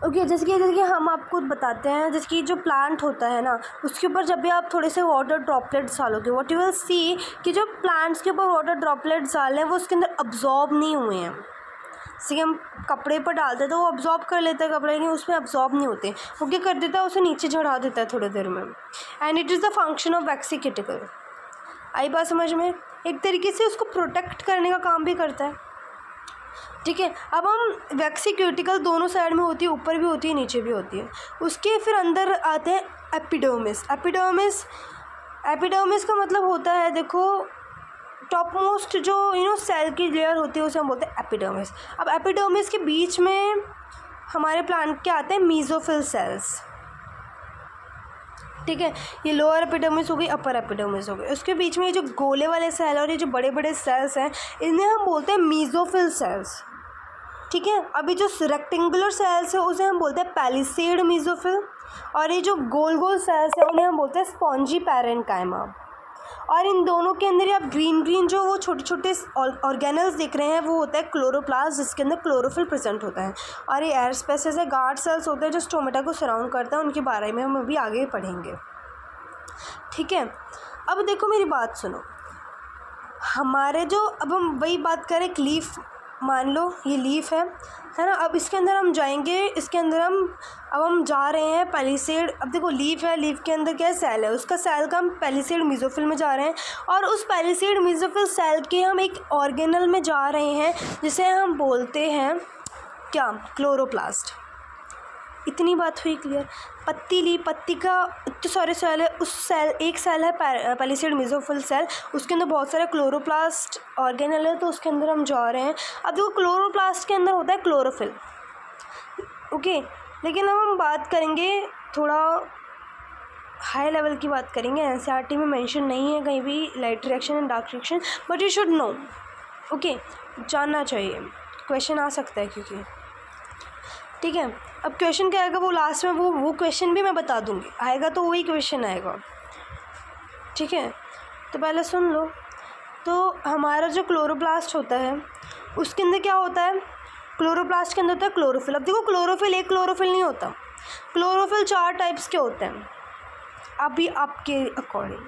ओके, जैसे कि हम आपको बताते हैं, जैसे कि जो प्लांट होता है ना उसके ऊपर जब भी आप थोड़े से वाटर ड्रॉपलेट्स डालोगे, व्हाट यू विल सी कि जो प्लांट्स के ऊपर वाटर ड्रॉपलेट्स डाल रहे हैं वो उसके अंदर अब्जॉर्ब नहीं हुए हैं। जैसे हम कपड़े पर डालते हैं तो वो अब्जॉर्ब कर लेता है कपड़े, लेकिन उसमें अब्जॉर्ब नहीं होते, वो क्या कर देता है, उसे नीचे चढ़ा देता है थोड़ी देर में। And it is the function of waxy cuticle. आई बात समझ में? एक तरीके से उसको प्रोटेक्ट करने का काम भी करता है। ठीक है। अब हम वैक्सी क्यूटिकल दोनों साइड में होती है, ऊपर भी होती है नीचे भी होती है। उसके फिर अंदर आते हैं एपिडर्मिस। एपिडर्मिस का मतलब होता है, देखो, टॉप मोस्ट जो सेल की लेयर होती है उसे हम बोलते हैं एपिडर्मिस। अब एपिडर्मिस के बीच में हमारे प्लांट के आते हैं मीजोफिल सेल्स। ठीक है, ये लोअर एपिडर्मिस हो गई, अपर एपिडर्मिस हो गई। उसके बीच में ये जो गोले वाले सेल और ये जो बड़े बड़े सेल्स हैं इन्हें हम बोलते हैं मीजोफिल सेल्स। ठीक है, अभी जो रेक्टेंगुलर सेल्स है उसे हम बोलते हैं पैलिसेड मीजोफिल, और ये जो गोल गोल सेल्स है उन्हें हम बोलते हैं स्पॉन्जी पैरेन्काइमा। और इन दोनों के अंदर आप ग्रीन जो वो छोटे छोटे ऑर्गेनल्स दिख रहे हैं वो होता है क्लोरोप्लास्ट, जिसके अंदर क्लोरोफिल प्रेजेंट होता है। और ये एयर स्पेसेस है, गार्ड सेल्स होते हैं जो स्टोमेटा को सराउंड करता है, उनके बारे में हम अभी आगे पढ़ेंगे। ठीक है, अब देखो मेरी बात सुनो, हमारे जो, अब हम वही बात करें, एक लीफ मान लो, ये लीफ है ना। अब इसके अंदर हम जाएंगे, इसके अंदर अब हम जा रहे हैं पैलिसेड। अब देखो लीफ है, लीफ के अंदर क्या है, सेल है, उसका सेल का हम पैलिसेड मीजोफिल में जा रहे हैं, और उस पैलिसेड मीजोफिल सेल के हम एक ऑर्गेनल में जा रहे हैं जिसे हम बोलते हैं क्या, क्लोरोप्लास्ट। इतनी बात हुई क्लियर। पत्ती ली, पत्ती का इतने सारे सेल है, उस सेल, एक सेल है पैलिसेड मीजोफिल सेल, उसके अंदर बहुत सारे क्लोरोप्लास्ट ऑर्गेनल है, तो उसके अंदर हम जा रहे हैं। अब देखो क्लोरोप्लास्ट के अंदर होता है क्लोरोफिल, ओके। लेकिन अब हम बात करेंगे थोड़ा हाई लेवल की बात करेंगे, एनसीईआरटी में मेंशन नहीं है कहीं भी light reaction and dark reaction, but you should know, okay, जानना चाहिए, क्वेश्चन आ सकता है क्योंकि। ठीक है, अब क्वेश्चन क्या आएगा वो लास्ट में, वो क्वेश्चन भी मैं बता दूंगी, आएगा तो वही क्वेश्चन आएगा। ठीक है, तो पहले सुन लो। तो हमारा जो क्लोरोप्लास्ट होता है उसके अंदर क्या होता है, क्लोरोप्लास्ट के अंदर होता है क्लोरोफिल। अब देखो क्लोरोफिल एक क्लोरोफिल नहीं होता, क्लोरोफिल 4 टाइप्स के होते हैं, अभी आपके अकॉर्डिंग।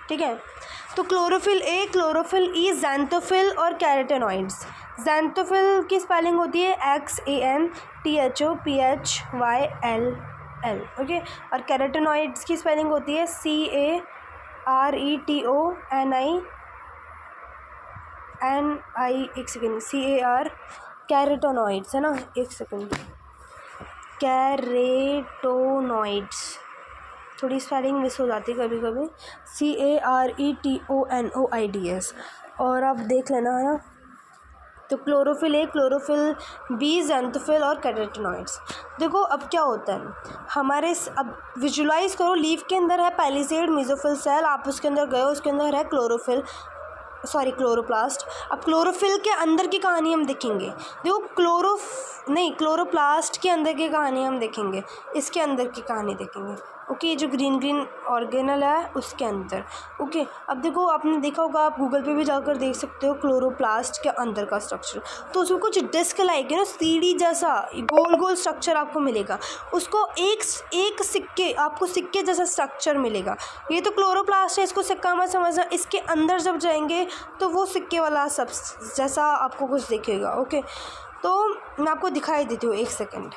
ठीक है, तो chlorophyll A, chlorophyll E, xanthophyll और कैरोटेनॉइड्स। ज़ैंथोफिल की स्पेलिंग होती है XANTHOPHYLL, ओके। और कैरोटेनॉइड्स की स्पेलिंग होती है CARETONINI, एक सेकेंड, CAR, कैरोटेनॉइड्स है ना, एक सेकेंड, कैरेटोनॉइड्स, थोड़ी स्पेलिंग मिस हो जाती है कभी कभी, CARETONOIDS। और आप देख लेना है ना। तो chlorophyll A, chlorophyll B, xanthophyll और कैरोटेनॉइड्स। देखो अब क्या होता है हमारे, अब विजुलाइज करो, लीफ के अंदर है पैलिसेड मीजोफिल सेल, आप उसके अंदर गए, उसके अंदर है क्लोरोप्लास्ट। अब क्लोरोफिल के अंदर की कहानी हम देखेंगे, देखो क्लोरोप्लास्ट के अंदर की कहानी हम देखेंगे, इसके अंदर की कहानी देखेंगे, ओके। जो ग्रीन ऑर्गेनल है उसके अंदर, ओके। अब देखो आपने देखा होगा, आप गूगल पे भी जाकर देख सकते हो क्लोरोप्लास्ट के अंदर का स्ट्रक्चर। तो उसमें कुछ डिस्क लाइक है ना, सीढ़ी जैसा गोल गोल स्ट्रक्चर आपको मिलेगा, उसको एक सिक्के, आपको सिक्के जैसा स्ट्रक्चर मिलेगा। ये तो क्लोरोप्लास्ट है, इसको सिक्का मत समझना, इसके अंदर जब जाएंगे तो वो सिक्के वाला सब जैसा आपको कुछ दिखेगा, ओके। तो मैं आपको दिखाई देती हूँ, एक सेकेंड।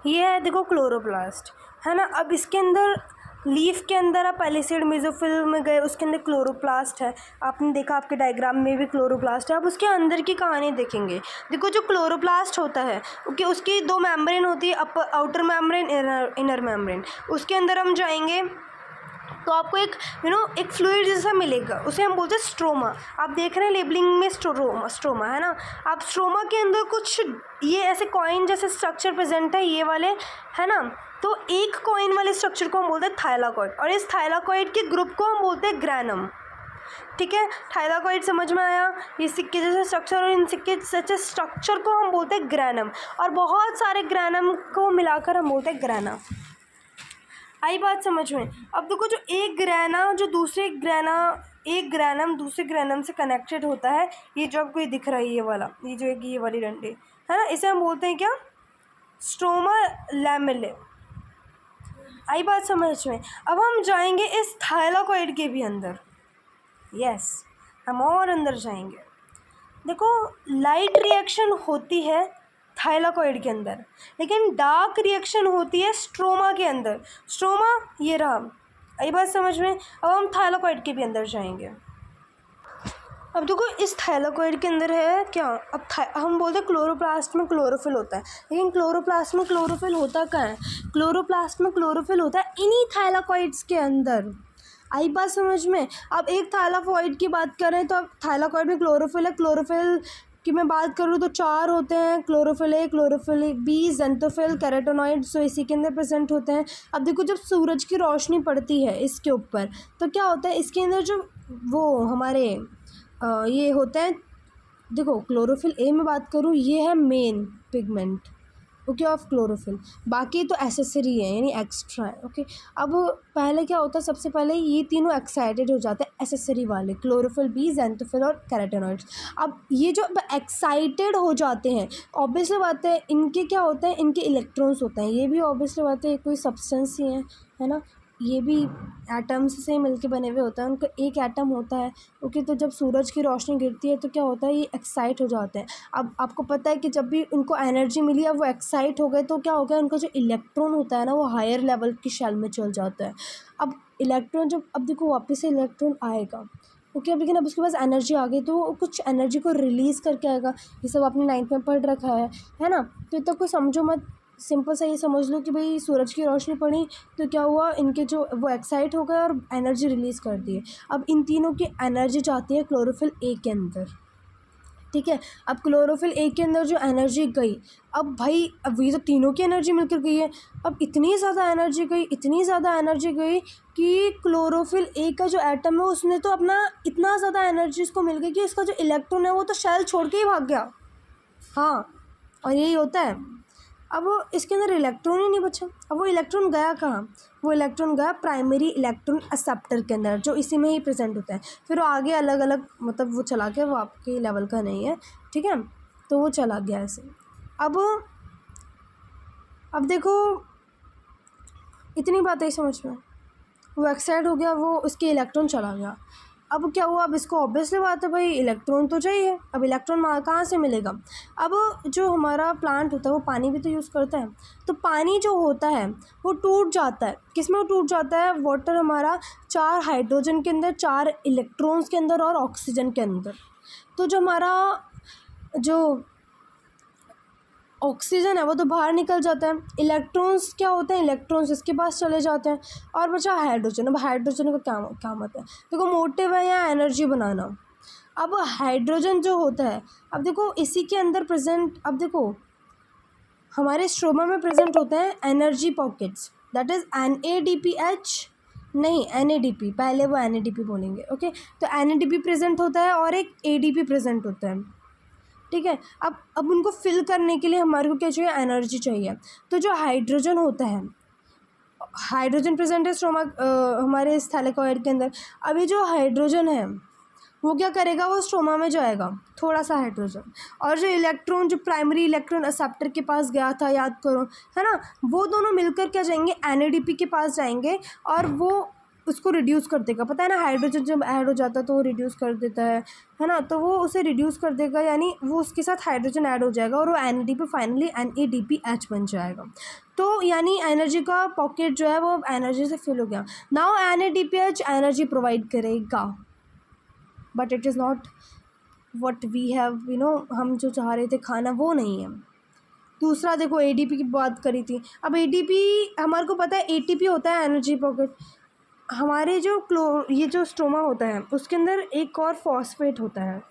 ये है देखो क्लोरोप्लास्ट, है ना। अब इसके अंदर, लीफ के अंदर आप पैलिसेड मेसोफिल में गए, उसके अंदर क्लोरोप्लास्ट है, आपने देखा आपके डायग्राम में भी क्लोरोप्लास्ट है। अब उसके अंदर की कहानी देखेंगे। देखो जो क्लोरोप्लास्ट होता है, ओके, उसकी 2 मेम्ब्रेन होती है, आउटर मेम्ब्रेन, इनर मेम्ब्रेन। उसके अंदर हम जाएंगे तो आपको एक एक फ्लूइड जैसा मिलेगा, उसे हम बोलते हैं स्ट्रोमा। आप देख रहे हैं लेबलिंग में स्ट्रोमा है ना। आप स्ट्रोमा के अंदर कुछ ये ऐसे कॉइन जैसे स्ट्रक्चर प्रेजेंट है, ये वाले, है ना। तो एक कॉइन वाले स्ट्रक्चर को हम बोलते हैं थाइलाकॉइड, और इस थाइलाकॉइड के ग्रुप को हम बोलते हैं ग्रैनम। ठीक है, थाइलाकॉइड समझ में आया, ये सिक्के जैसे स्ट्रक्चर, और इन सिक्के जैसे स्ट्रक्चर को हम बोलते हैं ग्रैनम, और बहुत सारे ग्रैनम को मिलाकर हम बोलते हैं ग्रैना। आई बात समझ में। अब देखो जो एक ग्रैनम दूसरे ग्रैनम से कनेक्टेड होता है, ये जो आपको ये दिख रहा है, ये वाला, ये वाली डंडी है ना, इसे हम बोलते हैं क्या, स्ट्रोमा लैमेले। आई बात समझ में। अब हम जाएंगे इस थाइलाकॉइड के भी अंदर, यस, हम और अंदर जाएंगे। देखो लाइट रिएक्शन होती है थाइलाकॉइड के अंदर, लेकिन डार्क रिएक्शन होती है स्ट्रोमा के अंदर। स्ट्रोमा ये रहा, ये बात समझ में। अब हम थाइलाकॉइड के भी अंदर जाएंगे। अब देखो इस थाइलाकोइड के अंदर है क्या, अब हम बोलते हैं क्लोरोप्लास्ट में क्लोरोफिल होता है, लेकिन क्लोरोप्लास्ट में क्लोरोफिल होता कहाँ है, क्लोरोप्लास्ट में क्लोरोफिल होता है इन्हीं थाइलाकोइड्स के अंदर। आई बात समझ में। अब एक थाइलाकोइड की बात करें तो अब थाइलाकोइड में क्लोरोफिल है, क्लोरोफिल की मैं बात करूँ तो 4 होते हैं, chlorophyll A, chlorophyll B, जेंटोफिल, carotenoid, सो इसी के अंदर प्रेजेंट होते हैं। अब देखो जब सूरज की रोशनी पड़ती है इसके ऊपर तो क्या होता है, इसके अंदर जो वो हमारे ये होते हैं, देखो क्लोरोफिल ए में बात करूँ ये है main pigment okay of chlorophyll, बाकी तो एसेसरी है यानी एक्स्ट्रा है ओके। अब पहले क्या होता है, सबसे पहले ये तीनों एक्साइटेड हो जाते हैं एसेसरी वाले, क्लोरोफिल बी, जेंटोफिल और कैरोटेनॉइड्स। अब ये जो एक्साइटेड हो जाते हैं, ऑब्वियसली बात है इनके क्या होते हैं, इनके इलेक्ट्रॉन्स होते हैं, ये भी ऑब्वियसली बात है कोई सब्सटेंस ही है ना, ये भी एटम्स से मिलके बने हुए होता है, उनका एक एटम होता है ओके। तो जब सूरज की रोशनी गिरती है तो क्या होता है, ये एक्साइट हो जाते हैं। अब आपको पता है कि जब भी उनको एनर्जी मिली अब वो एक्साइट हो गए तो क्या हो गया, उनका जो इलेक्ट्रॉन होता है ना वो हायर लेवल की शेल में चल जाता है। अब इलेक्ट्रॉन जब, अब देखो वापस से इलेक्ट्रॉन आएगा ओके, लेकिन अब उसके पास एनर्जी आ गई तो वो कुछ एनर्जी को रिलीज़ करके आएगा, ये सब आपने 9th में पढ़ रखा है ना। तो इतना कोई समझो मत, सिंपल सा ये समझ लो कि भाई सूरज की रोशनी पड़ी तो क्या हुआ, इनके जो वो एक्साइट हो गए और एनर्जी रिलीज़ कर दी है। अब इन तीनों की एनर्जी जाती है क्लोरोफिल ए के अंदर, ठीक है। अब क्लोरोफिल ए के अंदर जो एनर्जी गई, अब भाई अब ये तो तीनों की एनर्जी मिलकर गई है, अब इतनी ज़्यादा एनर्जी गई, इतनी ज़्यादा एनर्जी गई कि क्लोरोफिल ए का जो एटम है उसने तो अपना इतना ज़्यादा एनर्जी इसको मिल गई कि इसका जो इलेक्ट्रॉन है वो तो शेल छोड़ के ही भाग गया। हाँ, और यही होता है। अब वो इसके अंदर इलेक्ट्रॉन ही नहीं बचा, अब वो इलेक्ट्रॉन गया कहाँ, वो इलेक्ट्रॉन गया प्राइमरी इलेक्ट्रॉन एक्सेप्टर के अंदर जो इसी में ही प्रेजेंट होता है। फिर वो आगे अलग अलग मतलब वो चला गया, वो आपके लेवल का नहीं है, ठीक है, तो वो चला गया ऐसे। अब देखो इतनी बात ही समझ में, वो एक्साइड हो गया, वो उसके इलेक्ट्रॉन चला गया। अब क्या हुआ, अब इसको ऑब्वियसली बात है भाई इलेक्ट्रॉन तो चाहिए, अब इलेक्ट्रॉन कहाँ से मिलेगा। अब जो हमारा प्लांट होता है वो पानी भी तो यूज़ करता है, तो पानी जो होता है वो टूट जाता है, किस में टूट जाता है, वाटर हमारा 4 हाइड्रोजन के अंदर, 4 इलेक्ट्रॉन्स के अंदर और ऑक्सीजन के अंदर। तो जो हमारा जो ऑक्सीजन है वो तो बाहर निकल जाता है, इलेक्ट्रॉन्स क्या होते हैं, इलेक्ट्रॉन्स इसके पास चले जाते हैं, और बचा हाइड्रोजन। अब हाइड्रोजन का क्या काम होता है, देखो मोटिव है यहाँ एनर्जी बनाना। अब हाइड्रोजन जो होता है, अब देखो इसी के अंदर प्रेजेंट, अब देखो हमारे स्ट्रोमा में प्रेजेंट होते हैं energy pockets, that is NADPH, नहीं NADP, पहले वो NADP बोलेंगे ओके। तो NADP प्रेजेंट होता है और एक ADP प्रेजेंट होता है, ठीक है। अब उनको फिल करने के लिए हमारे को क्या चाहिए, एनर्जी चाहिए। तो जो हाइड्रोजन होता है, हाइड्रोजन प्रेजेंट है स्टोमा हमारे इस थैलेकॉइड के अंदर। अभी जो हाइड्रोजन है वो क्या करेगा, वो स्टोमा में जाएगा थोड़ा सा हाइड्रोजन, और जो इलेक्ट्रॉन जो प्राइमरी इलेक्ट्रॉन एक्सेप्टर के पास गया था, याद करो है ना, वो दोनों मिलकर क्या जाएंगे, NADP के पास जाएंगे और वो उसको रिड्यूस कर देगा। पता है ना, हाइड्रोजन जब ऐड हो जाता है तो वो रिड्यूस कर देता है ना, तो वो उसे रिड्यूस कर देगा, यानी वो उसके साथ हाइड्रोजन ऐड हो जाएगा और वो NADP फाइनली NADPH बन जाएगा। तो यानी एनर्जी का पॉकेट जो है वो एनर्जी से फिल हो गया। नाउ NADPH एनर्जी प्रोवाइड करेगा, but it is not what we have हम जो चाह रहे थे खाना वो नहीं है। दूसरा देखो ADP की बात करी थी, अब ADP हमारे को पता है ATP होता है एनर्जी पॉकेट। हमारे जो ये जो स्ट्रोमा होता है उसके अंदर एक और फॉस्फेट होता है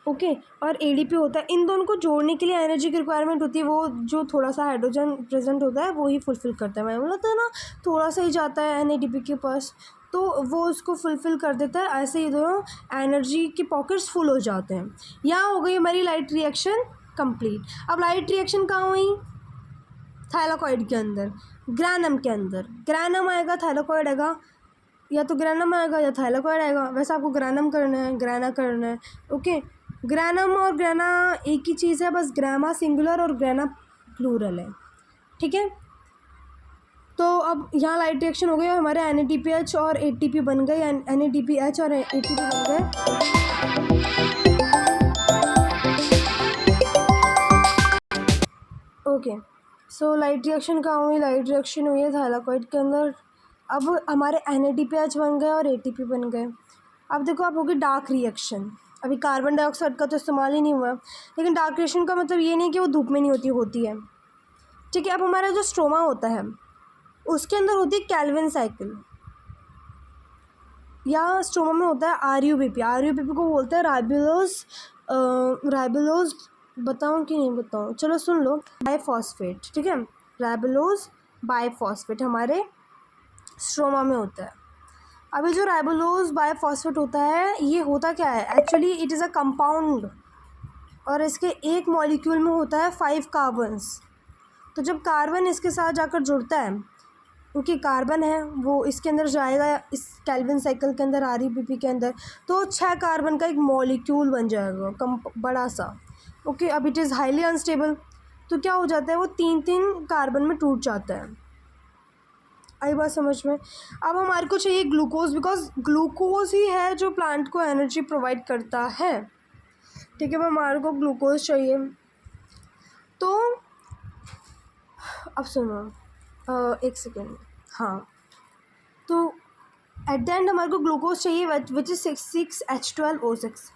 ओके, और ADP होता है। इन दोनों को जोड़ने के लिए एनर्जी की रिक्वायरमेंट होती है, वो जो थोड़ा सा हाइड्रोजन प्रेजेंट होता है वो ही फुलफ़िल करता है। मैं बोला था ना थोड़ा सा ही जाता है NADP के पास, तो वो उसको फुलफ़िल कर देता है। ऐसे ही दोनों एनर्जी के पॉकेट्स फुल हो जाते हैं। यहाँ हो गई हमारी लाइट रिएक्शन कंप्लीट। अब लाइट रिएक्शन कहाँ हुई, थाइलाकॉइड के अंदर, ग्रैनम के अंदर। ग्रैनम आएगा, थाइलाकॉइड आएगा, या तो ग्रैनम आएगा या थाइलाकॉइड आएगा। वैसे आपको ग्रैनम करना है, ग्रैना करना है ओके। ग्रैनम और ग्रैना एक ही चीज़ है, बस ग्रामा सिंगुलर और ग्रैना प्लूरल है, ठीक है। तो अब यहाँ लाइट रिएक्शन हो गई और हमारे NADPH और ATP बन गए, NADPH और ATP बन गए। ओके, सो लाइट रिएक्शन कहाँ हुई, लाइट रिएक्शन हुई है थाइलाकॉइड के अंदर। अब हमारे NADPH बन गए और ATP बन गए। अब देखो आप होगी डार्क रिएक्शन। अभी कार्बन डाइऑक्साइड का तो इस्तेमाल ही नहीं हुआ, लेकिन डार्क रिएक्शन का मतलब ये नहीं कि वो धूप में नहीं होती, होती है। ठीक है, अब हमारा जो स्ट्रोमा होता है उसके अंदर होती है कैल्विन साइकिल, या स्ट्रोमा में होता है आरयूबीपी। आरयूबीपी को बोलते हैं राइबोलोज, राइबोलोज बताऊँ कि नहीं बताऊँ, चलो सुन लो। बाइफॉस्फेट, ठीक है, राइबोलोज बाइफॉस्फेट हमारे स्ट्रोमा में होता है। अभी जो राइबोलोज बाइफॉस्फेट होता है, ये होता क्या है actually, it is a compound, और इसके एक मॉलिक्यूल में होता है 5 कार्बन्स। तो जब कार्बन इसके साथ जाकर जुड़ता है, क्योंकि कार्बन है वो इसके अंदर जाएगा, इस कैल्विन साइकिल के अंदर, आरईपीपी के अंदर, तो 6 कार्बन का एक मॉलिक्यूल बन जाएगा बड़ा सा। ओके, अब इट इज़ हाईली अनस्टेबल, तो क्या हो जाता है, वो 3-3 कार्बन में टूट जाता है। आई बात समझ में। अब हमारे को चाहिए ग्लूकोज, बिकॉज ग्लूकोज ही है जो प्लांट को एनर्जी प्रोवाइड करता है। ठीक है, अब हमारे को ग्लूकोज चाहिए। तो अब सुनो, एक सेकेंड, हाँ, तो एट द एंड हमारे को ग्लूकोज चाहिए विच इज़ 6,6H12O6,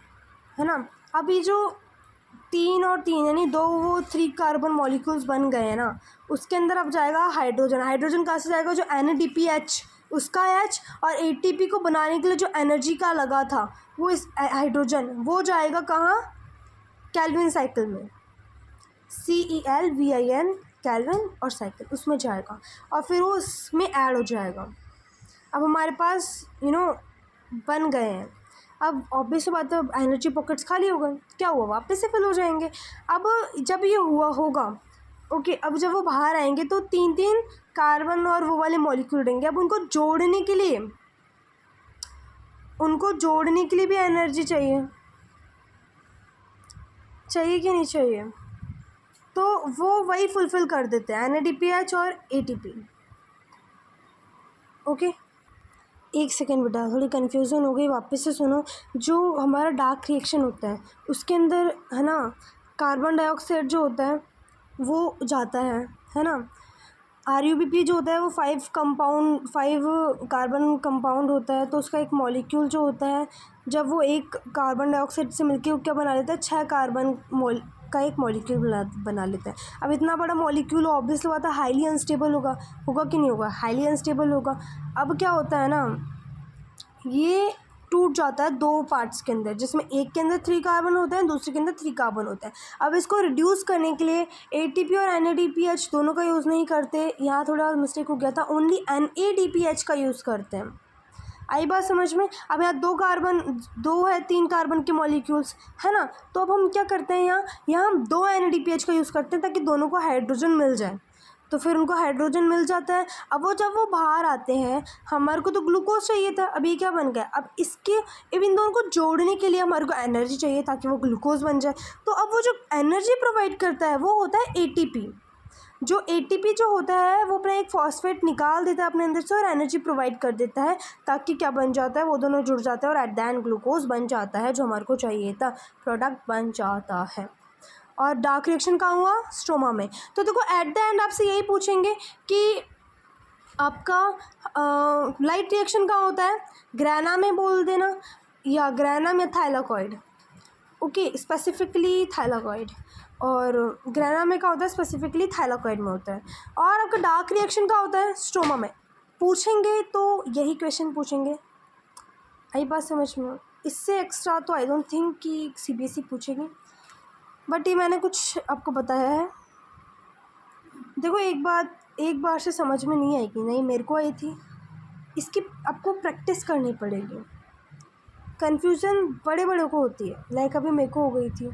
है ना। अभी जो 3 और 3 यानी 2 वो 3 कार्बन मॉलिक्यूल्स बन गए हैं ना, उसके अंदर अब जाएगा हाइड्रोजन। हाइड्रोजन कहाँ से जाएगा, जो NADPH उसका H, और ATP को बनाने के लिए जो एनर्जी का लगा था वो इस हाइड्रोजन, वो जाएगा कहाँ, कैल्विन साइकिल में, CELVIN, कैल्विन और साइकिल, उसमें जाएगा, और फिर वो उसमें ऐड हो जाएगा। अब हमारे पास बन गए हैं। अब ऑब्वियस बात है, एनर्जी पॉकेट्स खाली हो गए, क्या हुआ, वापस से फिल हो जाएंगे। अब जब ये हुआ होगा, ओके, अब जब वो बाहर आएंगे तो 3-3 कार्बन और वो वाले मॉलिक्यूल रहेंगे। अब उनको जोड़ने के लिए भी एनर्जी चाहिए कि नहीं चाहिए, तो वो वही फुलफ़िल कर देते हैं, NADPH और ATP। ओके, एक सेकेंड बेटा, थोड़ी कन्फ्यूज़न हो गई, वापस से सुनो। जो हमारा डार्क रिएक्शन होता है उसके अंदर, है ना, कार्बन डाइऑक्साइड जो होता है वो जाता है ना। RUBP जो होता है वो 5 कार्बन कंपाउंड होता है, तो उसका एक मॉलिक्यूल जो होता है, जब वो एक कार्बन डाइऑक्साइड से मिलके वो क्या बना लेता है, 6 कार्बन का एक मॉलिक्यूल बना लेता है। अब इतना बड़ा मॉलिक्यूल ऑब्वियसली बात है हाईली अनस्टेबल होगा कि नहीं होगा, हाईली अनस्टेबल होगा। अब क्या होता है ना, ये टूट जाता है 2 पार्ट्स के अंदर, जिसमें एक के अंदर 3 कार्बन होता है, दूसरे के अंदर 3 कार्बन होता है। अब इसको रिड्यूस करने के लिए ATP और NADPH दोनों का यूज़ नहीं करते, यहाँ थोड़ा मिस्टेक हो गया था, ओनली NADPH का यूज़ करते हैं। आई बात समझ में। अब यहाँ 2 है 3 कार्बन के मॉलिक्यूल्स, है ना, तो अब हम क्या करते हैं, यहाँ हम 2 NADPH का यूज़ करते हैं ताकि दोनों को हाइड्रोजन मिल जाए, तो फिर उनको हाइड्रोजन मिल जाता है। अब जब वो बाहर आते हैं, हमारे को तो ग्लूकोज चाहिए था, अब ये क्या बन गया, अब इन दोनों को जोड़ने के लिए हमारे को एनर्जी चाहिए ताकि वो ग्लूकोज बन जाए। तो अब वो जो एनर्जी प्रोवाइड करता है वो होता है ATP। जो ATP जो होता है वो अपना एक फॉस्फेट निकाल देता है अपने अंदर से और एनर्जी प्रोवाइड कर देता है, ताकि क्या बन जाता है, वो दोनों जुड़ जाते हैं और एट द एंड ग्लूकोज बन जाता है, जो हमारे को चाहिए था, प्रोडक्ट बन जाता है। और डार्क रिएक्शन कहाँ हुआ, स्ट्रोमा में। तो देखो एट द एंड आपसे यही पूछेंगे कि आपका लाइट रिएक्शन कहाँ होता है, ग्रैना में बोल देना, या ग्रैनम या थाइलाकॉइड। ओके, स्पेसिफिकली थाइलाकॉइड, और ग्रैना में क्या होता है, स्पेसिफिकली थाइलाकॉइड में होता है। और आपका डार्क रिएक्शन कहाँ होता है, स्ट्रोमा में। पूछेंगे तो यही क्वेश्चन पूछेंगे, आई बात समझ में। इससे एक्स्ट्रा तो आई डोंट थिंक कि CBSE पूछेगी, बट ये मैंने कुछ आपको बताया है। देखो एक बार से समझ में नहीं आएगी, नहीं मेरे को आई थी, इसकी आपको प्रैक्टिस करनी पड़ेगी। कन्फ्यूज़न बड़े को होती है, लाइक अभी मेरे को हो गई थी,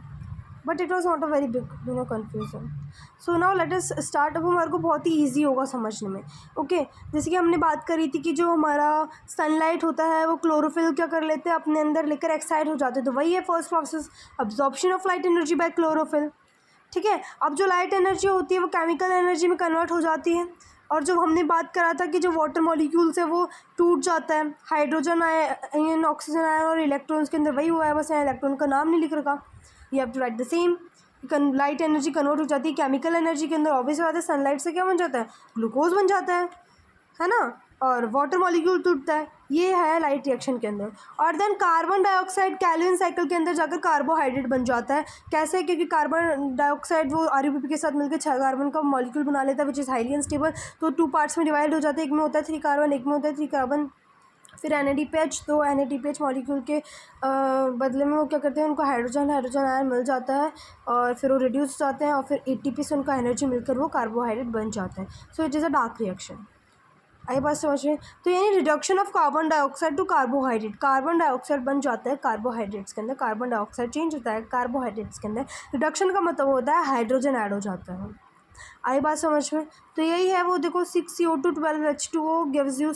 but it was not a very big confusion. So now let us start. अब हमारे को बहुत ही ईजी होगा समझने में। ओके, जैसे कि हमने बात करी थी कि जो हमारा सनलाइट होता है वो क्लोरोफिल क्या कर लेते हैं, अपने अंदर लेकर एक्साइट हो जाते हैं, तो वही है first process, absorption of light energy by chlorophyll. ठीक है, अब जो लाइट एनर्जी होती है वो केमिकल एनर्जी में कन्वर्ट हो जाती है, और जो हमने बात करा था कि जो वाटर मॉलिक्यूल्स है वो टूट जाता है, हाइड्रोजन आयन, ऑक्सीजन आयन और इलेक्ट्रॉन्स के अंदर वही हुआ है, बस यहाँ इलेक्ट्रॉन का नाम नहीं लिख रखा। You have to write the same. Light energy convert हो जाती है केमिकल एनर्जी के अंदर, ऑब्वियस बात है सनलाइट से क्या बन जाता है, ग्लूकोज बन जाता है ना। और वाटर मॉलिक्यूल टूटता है, ये है लाइट रिएक्शन के अंदर। और then carbon dioxide Calvin cycle के अंदर जाकर कार्बोहाइड्रेट बन जाता है। कैसे? क्योंकि कार्बन डाइऑक्साइड वो RuPP के साथ मिलकर 6 कार्बन का मॉलिक्यूल बना लेता है विच इज़ हाईली अनस्टेबल। तो 2 पार्ट्स में डिवाइड हो जाता है, एक में होता है 3 कार्बन, एक में होता है 3 कार्बन। फिर NADPH, तो NADPH मॉलिक्यूल के बदले में वो क्या करते हैं, उनको हाइड्रोजन आयन मिल जाता है और फिर वो रिड्यूस हो जाते हैं और फिर ATP से उनका एनर्जी मिलकर वो कार्बोहाइड्रेट बन जाता है। So it is a dark reaction. आई बात समझ में? तो यानी reduction of carbon dioxide to carbohydrate, carbon dioxide बन जाता है कार्बोहाइड्रेट्स के अंदर, कार्बन डाइऑक्साइड चेंज होता है कार्बोहाइड्रेट्स के अंदर। रिडक्शन का मतलब होता है हाइड्रोजन ऐड हो जाता है। आई बात समझ में? तो यही है वो, देखो 6CO2 12H2O gives you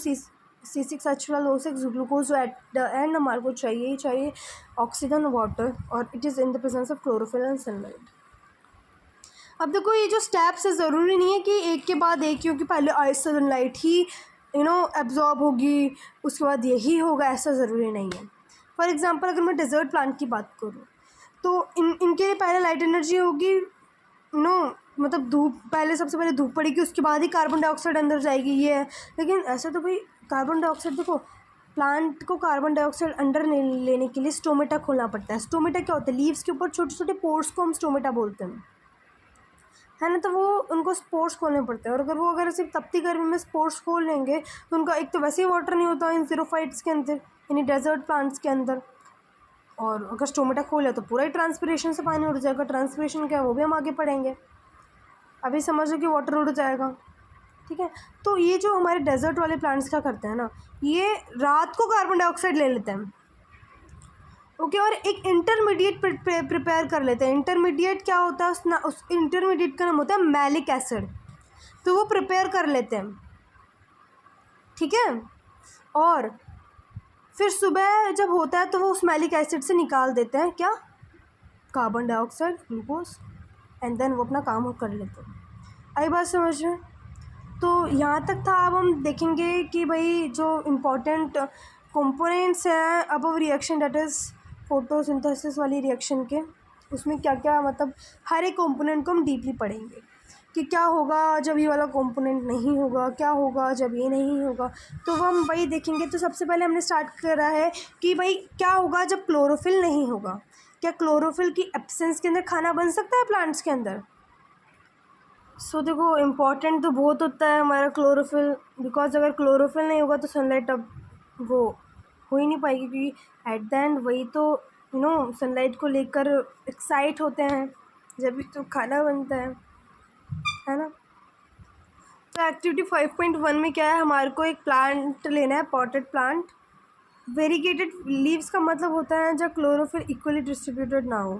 C6H12O6 glucose. At the end हमारे को चाहिए ही चाहिए ऑक्सीजन, वाटर, और it is in the presence of chlorophyll and sunlight. अब देखो ये जो स्टेप्स है, ज़रूरी नहीं है कि एक के बाद एक ही हो, कि पहले सनलाइट ही एब्जॉर्ब होगी उसके बाद यही होगा, ऐसा ज़रूरी नहीं है। फॉर एग्जांपल अगर मैं डेजर्ट प्लांट की बात करूँ तो इनके लिए पहले लाइट एनर्जी होगी, मतलब धूप, पहले सबसे पहले धूप पड़ेगी, उसके बाद ही कार्बन डाइऑक्साइड अंदर जाएगी, ये है। लेकिन ऐसा तो भाई कार्बन डाइऑक्साइड, देखो प्लांट को कार्बन डाइऑक्साइड अंदर लेने के लिए स्टोमेटा खोलना पड़ता है। स्टोमेटा क्या होता है? लीव्स के ऊपर छोटे छोटे पोर्स को हम स्टोमेटा बोलते हैं, है ना। तो वो उनको स्पोर्स खोलने पड़ते हैं, और अगर सिर्फ तपती गर्मी में स्पोर्स खोल लेंगे तो उनका एक तो वैसे ही वाटर नहीं होता इन ज़ीरोफाइट्स के अंदर, यानी डेजर्ट प्लांट्स के अंदर। और अगर स्टोमेटा खोले तो पूरा ही ट्रांसपिरेशन से पानी उड़ जाएगा। ट्रांसपिरेशन क्या है वो भी हम आगे पढ़ेंगे, अभी समझ लो कि वाटर उड़ जाएगा, ठीक है। तो ये जो हमारे डेजर्ट वाले प्लांट्स क्या करते हैं ना, ये रात को कार्बन डाइऑक्साइड ले लेते हैं, ओके, और एक इंटरमीडिएट प्रिपेयर कर लेते हैं। इंटरमीडिएट क्या होता है? उस इंटरमीडिएट का नाम होता है मैलिक एसिड। तो वो प्रिपेयर कर लेते हैं, ठीक है। और फिर सुबह जब होता है तो वो उस मैलिक एसिड से निकाल देते हैं क्या? Carbon dioxide, glucose, and then वो अपना काम कर लेते हैं। आई बात समझ में? तो यहाँ तक था। अब हम देखेंगे कि भाई जो इम्पोर्टेंट कंपोनेंट्स हैं अब रिएक्शन, डेट इज़ फोटोसिंथेसिस वाली रिएक्शन के, उसमें क्या क्या, मतलब हर एक कंपोनेंट को हम डीपली पढ़ेंगे कि क्या होगा जब ये वाला कंपोनेंट नहीं होगा, क्या होगा जब ये नहीं होगा, तो वो हम वही देखेंगे। तो सबसे पहले हमने स्टार्ट करा है कि भाई क्या होगा जब क्लोरोफिल नहीं होगा। क्या क्लोरोफिल की एब्सेंस के अंदर खाना बन सकता है प्लांट्स के अंदर? सो देखो इम्पॉर्टेंट तो बहुत होता है हमारा क्लोरोफिल, बिकॉज अगर क्लोरोफिल नहीं होगा तो सनलाइट अब वो हो ही नहीं पाएगी, क्योंकि एट द एंड वही तो सनलाइट को लेकर एक्साइट होते हैं जब भी तो खाना बनता है ना। तो एक्टिविटी 5.1 में क्या है, हमारे को एक प्लांट लेना है, पॉटेड प्लांट। वेरीगेटेड लीव्स का मतलब होता है जब क्लोरोफिल इक्वली डिस्ट्रीब्यूटेड ना हो,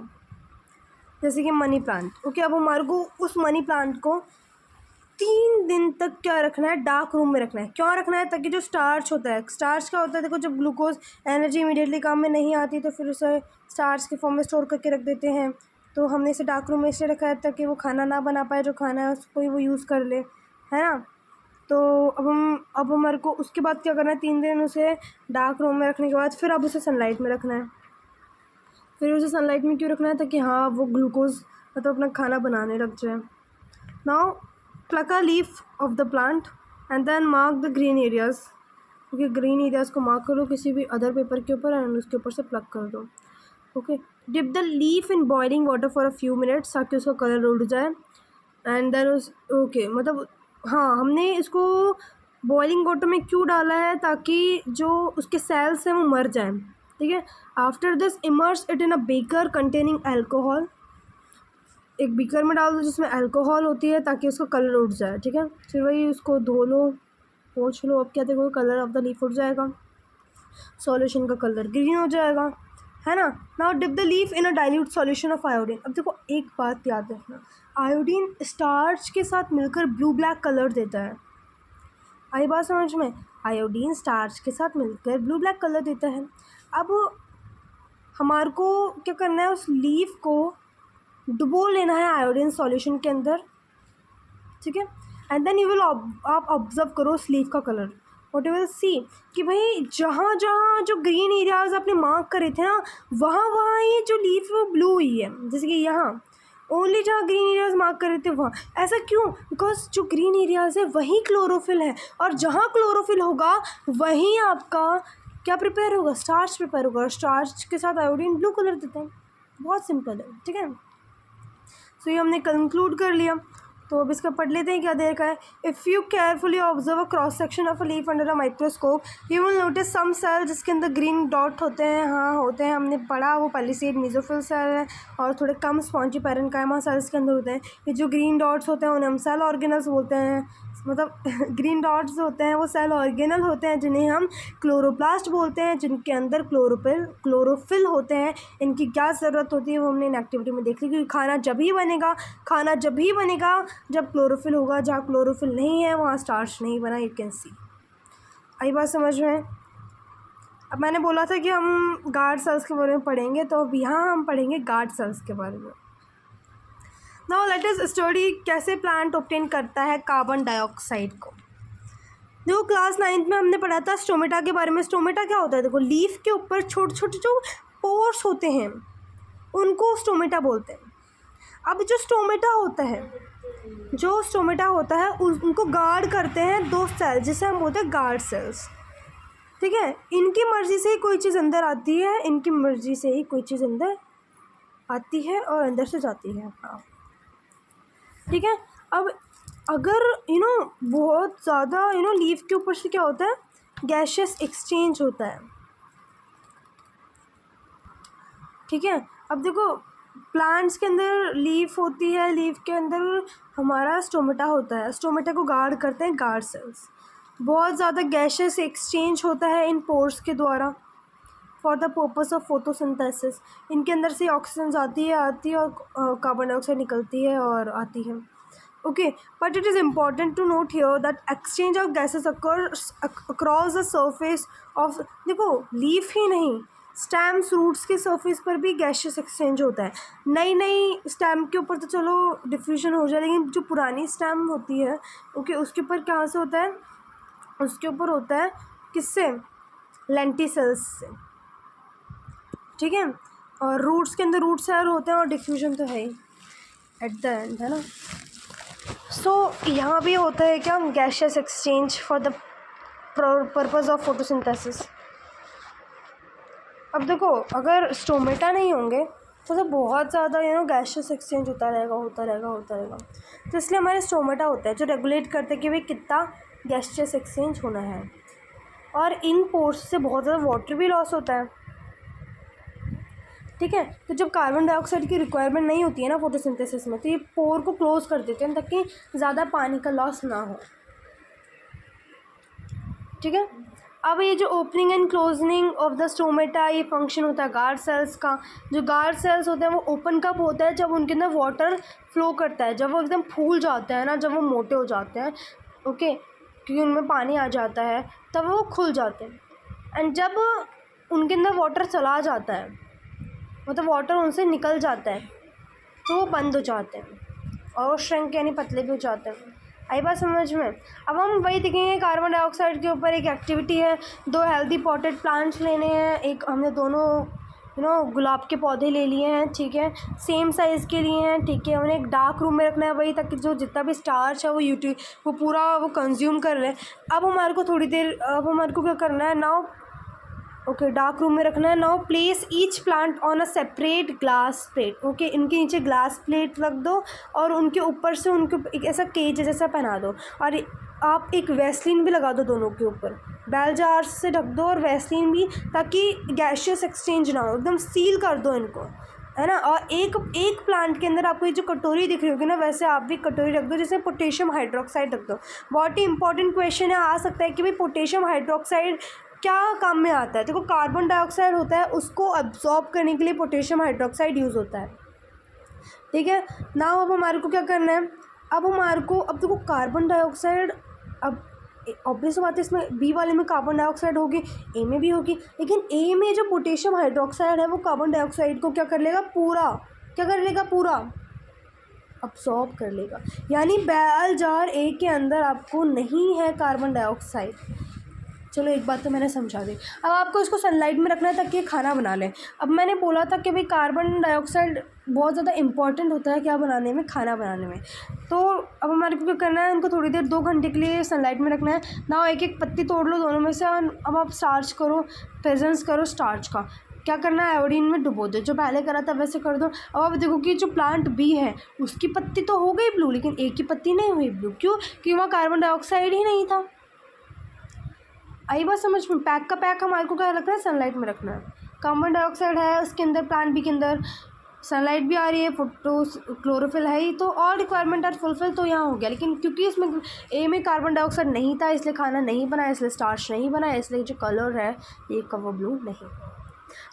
जैसे कि मनी प्लांट, ओके। अब हमारे को उस मनी प्लांट को 3 दिन तक क्या रखना है? डार्क रूम में रखना है। क्यों रखना है? ताकि जो स्टार्च होता है, स्टार्च क्या होता है, देखो जब ग्लूकोज एनर्जी इमीडिएटली काम में नहीं आती तो फिर उसे स्टार्च के फॉर्म में स्टोर करके रख देते हैं। तो हमने इसे डार्क रूम में इसलिए रखा है ताकि वो खाना ना बना पाए, जो खाना है उसको ही वो यूज़ कर ले, है ना। तो अब हमारे को उसके बाद क्या करना है? 3 दिन उसे डार्क रूम में रखने के बाद फिर अब उसे सनलाइट में रखना है। फिर उसे सनलाइट में क्यों रखना है? ताकि हाँ वो ग्लूकोज मतलब अपना खाना बनाने लग जाए। Now pluck a leaf of the plant and then mark the green areas, okay. Green areas को मार्क करो किसी भी अदर पेपर के ऊपर एंड उसके ऊपर से प्लक कर दो, okay. Dip the leaf in boiling water for a few minutes ताकि उसका कलर उड़ जाए, एंड देन ओके, मतलब हाँ हमने इसको बॉइलिंग वाटर में क्यों डाला है? ताकि जो उसके सेल्स हैं वो मर जाएं, ठीक है। After this immerse it in a baker containing alcohol, एक बीकर में डाल दो जिसमें अल्कोहल होती है ताकि उसका कलर उड़ जाए, ठीक है। फिर वही उसको धो लो, पोंछ लो, अब क्या देखो कलर ऑफ द लीफ उड़ जाएगा, सॉल्यूशन का कलर ग्रीन हो जाएगा, है ना। Now dip the leaf in a dilute solution of iodine. अब देखो एक बात याद रखना, आयोडीन स्टार्च के साथ मिलकर ब्लू ब्लैक कलर देता है। आई बात समझ में? आयोडीन स्टार्च के साथ मिलकर ब्लू ब्लैक कलर देता है। अब हमारे को क्या करना है? उस लीफ को डुबो लेना है आयोडीन सॉल्यूशन के अंदर, ठीक है। एंड देन यू विल आप ऑब्जर्व करो उस लीफ का colour, what you will see कि भाई जहाँ जहाँ जो ग्रीन एरियाज आपने मार्क करे थे ना, वहाँ वहाँ ये जो लीफ है वो ब्लू हुई है। जैसे कि यहाँ ओनली जहाँ ग्रीन एरियाज मार्क कर रहे थे वहाँ। ऐसा क्यों? बिकॉज जो ग्रीन एरियाज है वहीं क्लोरोफिल है, और जहाँ क्लोरोफिल होगा वहीं आपका क्या प्रिपेयर होगा? स्टार्च प्रिपेयर होगा, और स्टार्च के साथ आयोडीन ब्लू कलर देता है। बहुत सिंपल है, ठीक है। सो ये हमने कंक्लूड कर लिया। तो अब इसका पढ़ लेते हैं क्या दे रखा है। If you carefully observe a cross section of a leaf under a microscope you will notice some cell जिसके अंदर ग्रीन डॉट होते हैं। हाँ होते हैं, हमने पढ़ा, वो पैलिसेड मेसोफिल सेल है, और थोड़े कम स्पॉन्जी पैरेन्काइमा सेल्स के अंदर होते हैं। ये जो ग्रीन डॉट्स होते हैं उन्हें हम सेल ऑर्गेनल्स बोलते हैं। मतलब ग्रीन डॉट्स होते हैं वो सेल ऑर्गेनल होते हैं, जिन्हें हम क्लोरोप्लास्ट बोलते हैं, जिनके अंदर क्लोरोफिल होते हैं। इनकी क्या ज़रूरत होती है वो हमने इन एक्टिविटी में देख ली, क्योंकि खाना जब ही बनेगा जब क्लोरोफिल होगा। जहाँ क्लोरोफिल नहीं है वहाँ स्टार्च नहीं बना। You can see. आई बात समझ में? अब मैंने बोला था कि हम गार्ड सेल्स के बारे में पढ़ेंगे, तो अब यहाँ हम पढ़ेंगे गार्ड सेल्स के बारे में। नाउ लेट अस स्टडी कैसे प्लांट ऑब्टेन करता है कार्बन डाइऑक्साइड को। देखो क्लास 9th में हमने पढ़ा था स्टोमेटा के बारे में। स्टोमेटा क्या होता है? देखो लीफ के ऊपर छोटे छोटे जो पोर्स होते हैं उनको स्टोमेटा बोलते हैं। अब जो स्टोमेटा होता है उनको गार्ड करते हैं दो सेल, जिसे हम बोलते हैं गार्ड सेल्स, ठीक है। इनकी मर्ज़ी से ही कोई चीज़ अंदर आती है, इनकी मर्ज़ी से ही कोई चीज़ अंदर आती है और अंदर से जाती है। हाँ ठीक है। अब अगर बहुत ज़्यादा लीफ के ऊपर से क्या होता है? गैशियस एक्सचेंज होता है, ठीक है। अब देखो प्लांट्स के अंदर लीफ होती है, लीफ के अंदर हमारा स्टोमेटा होता है। स्टोमेटा को गार्ड करते हैं गार्ड सेल्स। बहुत ज़्यादा गैशियस एक्सचेंज होता है इन पोर्स के द्वारा for the purpose of photosynthesis. इनके अंदर से ऑक्सीजन आती है और कार्बन डाइऑक्साइड निकलती है और आती है। Okay, but it is important to note here that exchange of gases occurs across the surface of, देखो लीफ ही नहीं, स्टेम्स रूट्स के सरफेस पर भी गैशियस एक्सचेंज होता है। नई स्टेम के ऊपर तो चलो डिफ्यूजन हो जाए, लेकिन जो पुरानी स्टेम होती है ओके उसके ऊपर कहाँ से होता है? उसके ऊपर होता है किससे? लेंटिसेल्स से, ठीक है। और रूट्स के अंदर रूट सेल होते हैं और डिफ्यूजन तो है ही एट द एंड, है ना। सो यहाँ भी होता है क्या? Gaseous exchange for the purpose of photosynthesis. अब देखो अगर स्टोमेटा नहीं होंगे तो बहुत ज़्यादा गैशियस एक्सचेंज होता रहेगा। तो इसलिए हमारे स्टोमेटा होता है जो रेगुलेट करते हैं कि भाई कितना गैशियस एक्सचेंज होना है। और इन पोर्स से बहुत ज़्यादा वाटर भी लॉस होता है, ठीक है। तो जब कार्बन डाइऑक्साइड की रिक्वायरमेंट नहीं होती है ना फोटोसिंथेसिस में, तो ये पोर को क्लोज कर देते हैं ताकि ज़्यादा पानी का लॉस ना हो, ठीक है। अब ये जो opening and closing of the stomata, ये फंक्शन होता है गार्ड सेल्स का। जो गार्ड सेल्स होते हैं वो ओपन कब होता है? जब उनके अंदर वाटर फ्लो करता है, जब वो एकदम फूल जाते हैं ना, जब वो मोटे हो जाते हैं, ओके, क्योंकि उनमें पानी आ जाता है, तब वो खुल जाते हैं। एंड जब उनके अंदर वाटर चला जाता है, मतलब वाटर उनसे निकल जाता है, तो वो बंद हो जाते हैं और वो श्रिंक यानी पतले भी हो जाते हैं। आई बात समझ में? अब हम वही देखेंगे कार्बन डाइऑक्साइड के ऊपर एक एक्टिविटी है। 2 हेल्दी पॉटेड प्लांट्स लेने हैं। एक हमने दोनों गुलाब के पौधे ले लिए हैं, ठीक है, सेम साइज़ के लिए हैं, ठीक है। उन्हें एक डार्क रूम में रखना है वही, ताकि जो जितना भी स्टार्च है वो पूरा कंज्यूम कर रहे हैं। अब हमारे को क्या करना है नाउ? ओके, डार्क रूम में रखना है। Now place each plant on a separate glass plate. Okay, इनके नीचे ग्लास प्लेट रख दो और उनके ऊपर से उनको एक ऐसा केज जैसा पहना दो, और आप एक वैसलीन भी लगा दो दोनों के ऊपर। बेल जार से ढक दो और वैसलीन भी, ताकि गैशियस एक्सचेंज ना हो, एकदम सील कर दो इनको, है ना। और एक प्लांट के अंदर आपको ये जो कटोरी दिख रही होगी ना, वैसे आप भी कटोरी रख दो जिसमें पोटेशियम हाइड्रोक्साइड रख दो। बहुत ही इंपॉर्टेंट क्वेश्चन है, आ सकता है कि भाई पोटेशियम हाइड्रोक्साइड क्या काम में आता है? देखो कार्बन डाइऑक्साइड होता है, उसको अब्जॉर्ब करने के लिए पोटेशियम हाइड्रोक्साइड यूज़ होता है, ठीक है ना। अब हमारे को क्या करना है? अब देखो कार्बन डाइऑक्साइड, अब ऑब्वियस बात है इसमें बी वाले में कार्बन डाइऑक्साइड होगी, ए में भी होगी, लेकिन ए में जो पोटेशियम हाइड्रोक्साइड है वो कार्बन डाइऑक्साइड को क्या कर लेगा? पूरा अब्सॉर्ब कर लेगा। यानी बेल जार ए के अंदर आपको नहीं है कार्बन डाइऑक्साइड, चलो एक बात तो मैंने समझा दी। अब आपको इसको सनलाइट में रखना है ताकि ये खाना बना लें। अब मैंने बोला था कि भाई कार्बन डाइऑक्साइड बहुत ज़्यादा इंपॉर्टेंट होता है क्या बनाने में, खाना बनाने में। तो अब हमारे को क्या करना है, उनको थोड़ी देर 2 घंटे के लिए सनलाइट में रखना है ना। एक एक पत्ती तोड़ लो दोनों में से। अब आप स्टार्च करो, प्रेजेंस करो स्टार्च का। क्या करना है, आयोडीन में डुबो दो, जो पहले करा था वैसे कर दो। अब आप देखो कि जो प्लांट बी है उसकी पत्ती तो हो गई ब्लू, लेकिन एक की पत्ती नहीं हुई ब्लू। क्यों? क्योंकि वहाँ कार्बन डाइऑक्साइड ही नहीं था। आई बात समझ में? पैक का पैक हमारे को क्या रखना है, सनलाइट में रखना है। कार्बन डाइऑक्साइड है उसके अंदर, प्लांट बी के अंदर सनलाइट भी आ रही है, फोटो क्लोरोफिल है ही, तो ऑल रिक्वायरमेंट आर फुलफिल, तो यहाँ हो गया। लेकिन क्योंकि इसमें ए में कार्बन डाइऑक्साइड नहीं था इसलिए खाना नहीं बना, इसलिए स्टार्च नहीं बना, इसलिए जो कलर है ये कवर ब्लू नहीं।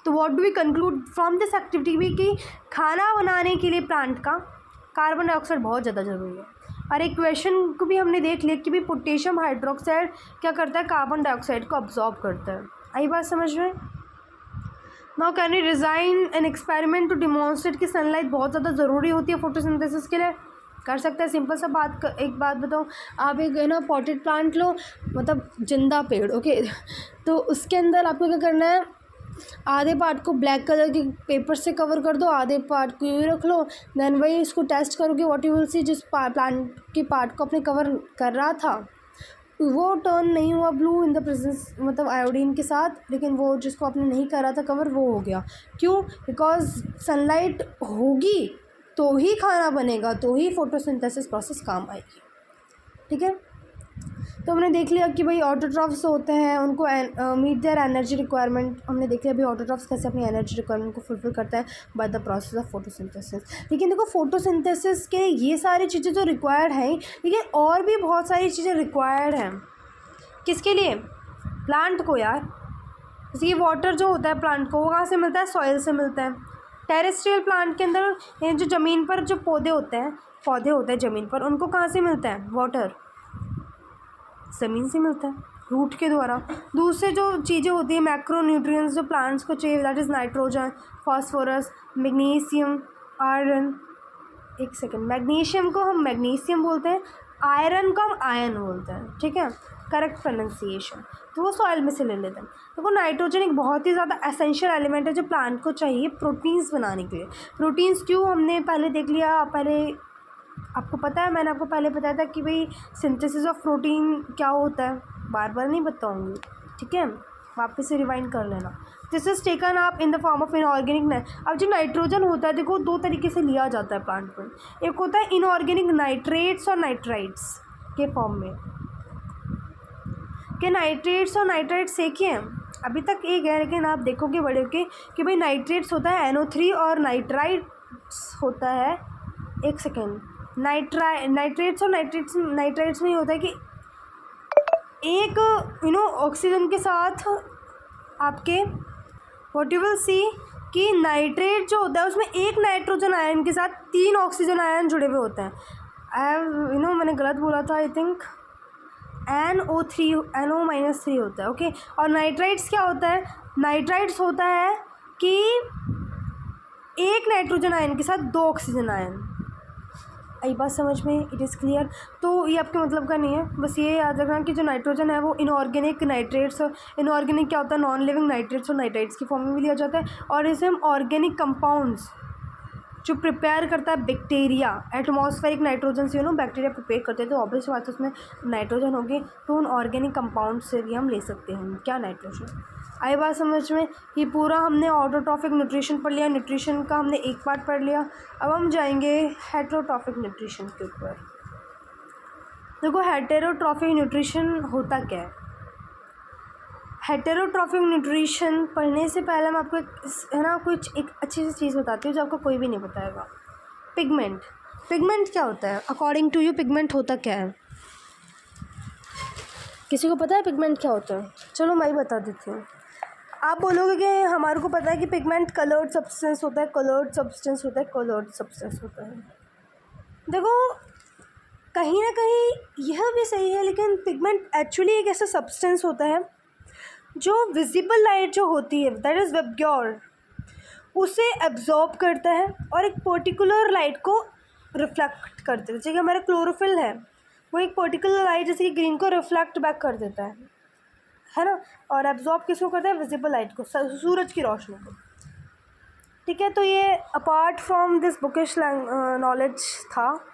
तो what do we conclude from this activity भी, कि खाना बनाने के लिए प्लांट का कार्बन डाइऑक्साइड बहुत ज़्यादा ज़रूरी है। और एक क्वेश्चन को भी हमने देख लिया कि भी पोटेशियम हाइड्रोक्साइड क्या करता है, कार्बन डाइऑक्साइड को अब्जॉर्ब करता है। आई बात समझ में? Now can you design an experiment to demonstrate कि सनलाइट बहुत ज़्यादा ज़रूरी होती है फोटोसिंथेसिस के लिए? कर सकते हैं। सिंपल सा बात एक बात बताओ, आप एक है ना पॉटेड प्लांट लो, मतलब जिंदा पेड़, ओके। तो उसके अंदर आपको क्या करना है, आधे पार्ट को ब्लैक कलर के पेपर से कवर कर दो, आधे पार्ट को यूँ रख लो। देन वही इसको टेस्ट करोगे, व्हाट यू विल सी, जिस प्लांट के पार्ट को अपने कवर कर रहा था वो टर्न नहीं हुआ ब्लू इन द प्रेजेंस, मतलब आयोडीन के साथ, लेकिन वो जिसको आपने नहीं करा था कवर वो हो गया। क्यों? बिकॉज सनलाइट होगी तो ही खाना बनेगा, तो ही फोटोसिंथेसिस प्रोसेस काम आएगी। ठीक है, तो हमने देख लिया कि भाई ऑटोट्रॉफ्स होते हैं, उनको मीट देयर एनर्जी रिक्वायरमेंट। हमने देख लिया भाई ऑटोट्रॉफ्स कैसे अपनी एनर्जी रिक्वायरमेंट को फुलफिल करता है by the process of photosynthesis. लेकिन देखो फोटोसिंथेसिस के ये सारी चीज़ें जो रिक्वायर्ड हैं, लेकिन और भी बहुत सारी चीज़ें रिक्वायर्ड हैं। किसके लिए? प्लांट को यार। जैसे कि वाटर जो होता है प्लांट को, वो कहाँ से मिलता है? सॉइल से मिलता है। टेरेस्ट्रियल प्लांट के अंदर जो ज़मीन पर जो पौधे होते हैं ज़मीन पर, उनको कहाँ से मिलता है वाटर? ज़मीन से मिलता है, रूट के द्वारा। दूसरे जो चीज़ें होती हैं मैक्रो न्यूट्रिएंट्स जो प्लांट्स को चाहिए, that is nitrogen, phosphorus, magnesium, iron. एक सेकेंड, मैग्नीशियम को हम मैग्नीशियम बोलते हैं, आयरन को हम आयन बोलते हैं। ठीक है, करेक्ट प्रोनाउंसिएशन। तो वो सॉइल में से ले लेते हैं। देखो नाइट्रोजन एक बहुत ही ज़्यादा एसेंशियल एलिमेंट है जो प्लांट को चाहिए प्रोटीन्स बनाने के लिए। प्रोटीन्स क्यों, हमने पहले देख लिया। पहले आपको पता है, मैंने आपको पहले बताया था कि भाई सिंथेसिस ऑफ प्रोटीन क्या होता है, बार बार नहीं बताऊंगी। ठीक है, वापस से रिवाइंड कर लेना। This is taken up in the form of inorganic. अब जो नाइट्रोजन होता है देखो, 2 तरीके से लिया जाता है प्लांट में। एक होता है इनऑर्गेनिक नाइट्रेट्स और नाइट्राइट्स के फॉर्म में। कि नाइट्रेट्स और नाइट्राइट्स एक ही हैं, अभी तक एक है, लेकिन आप देखोगे बड़े होके कि भाई नाइट्रेट्स होता है NO3 और नाइट्राइट्स होता है, एक सेकेंड, नाइट्रेट्स और नाइट्राइट्स में ये होता है कि एक ऑक्सीजन के साथ आपके व्हाट यू विल सी कि नाइट्रेट जो होता है उसमें एक नाइट्रोजन आयन के साथ 3 ऑक्सीजन आयन जुड़े हुए होते हैं। मैंने गलत बोला था, आई थिंक NO3 होता है, ओके। और नाइट्राइट्स क्या होता है? नाइट्राइट्स होता है कि एक नाइट्रोजन आयन के साथ 2 ऑक्सीजन आयन। आई बात समझ में? It is clear. तो ये आपके मतलब का नहीं है, बस ये याद रखना कि जो नाइट्रोजन है वो इनऑर्गेनिक नाइट्रेट्स, इनऑर्गेनिक क्या होता है, नॉन लिविंग नाइट्रेट्स और नाइट्राइट्स की फॉर्म में भी लिया जाता है। और इसे हम ऑर्गेनिक कंपाउंड्स जो प्रिपेयर करता है बैक्टीरिया, एटमॉस्फेरिक नाइट्रोजन से बैक्टीरिया प्रिपेयर करते हैं, तो ऑब्वियस बात है उसमें नाइट्रोजन होगी। तो उन ऑर्गेनिक कंपाउंड से भी हम ले सकते हैं क्या, नाइट्रोजन। आई बात समझ में? ये पूरा हमने ऑटोट्रॉफिक न्यूट्रिशन पढ़ लिया, न्यूट्रिशन का हमने एक पार्ट पढ़ लिया। अब हम जाएंगे हेटेरोट्रॉफिक न्यूट्रिशन के ऊपर। देखो हेटेरोट्रॉफिक न्यूट्रिशन होता क्या है। हेटेरोट्रॉफिक न्यूट्रिशन पढ़ने से पहले मैं आपको कुछ एक अच्छी सी चीज़ बताती हूँ जो आपको कोई भी नहीं बताएगा। पिगमेंट क्या होता है अकॉर्डिंग टू यू? पिगमेंट होता क्या है? किसी को पता है पिगमेंट क्या होता है? चलो मैं ही बता देती हूँ। आप बोलोगे कि हमारे को पता है कि पिगमेंट कलर्ड सब्सटेंस होता है, देखो कहीं ना कहीं यह भी सही है, लेकिन पिगमेंट एक्चुअली एक ऐसा सब्सटेंस होता है जो विजिबल लाइट जो होती है, दैट इज़ वेबग्योर, उसे एब्जॉर्ब करता है और एक पर्टिकुलर लाइट को रिफ्लेक्ट करता है। जैसे कि हमारा क्लोरोफिल है, वो एक पर्टिकुलर लाइट जैसे कि ग्रीन को रिफ्लेक्ट बैक कर देता है। है ना, और एब्जॉर्ब किसको करता है, विजिबल लाइट को, सूरज की रोशनी को। ठीक है, तो ये apart from this bookish knowledge था।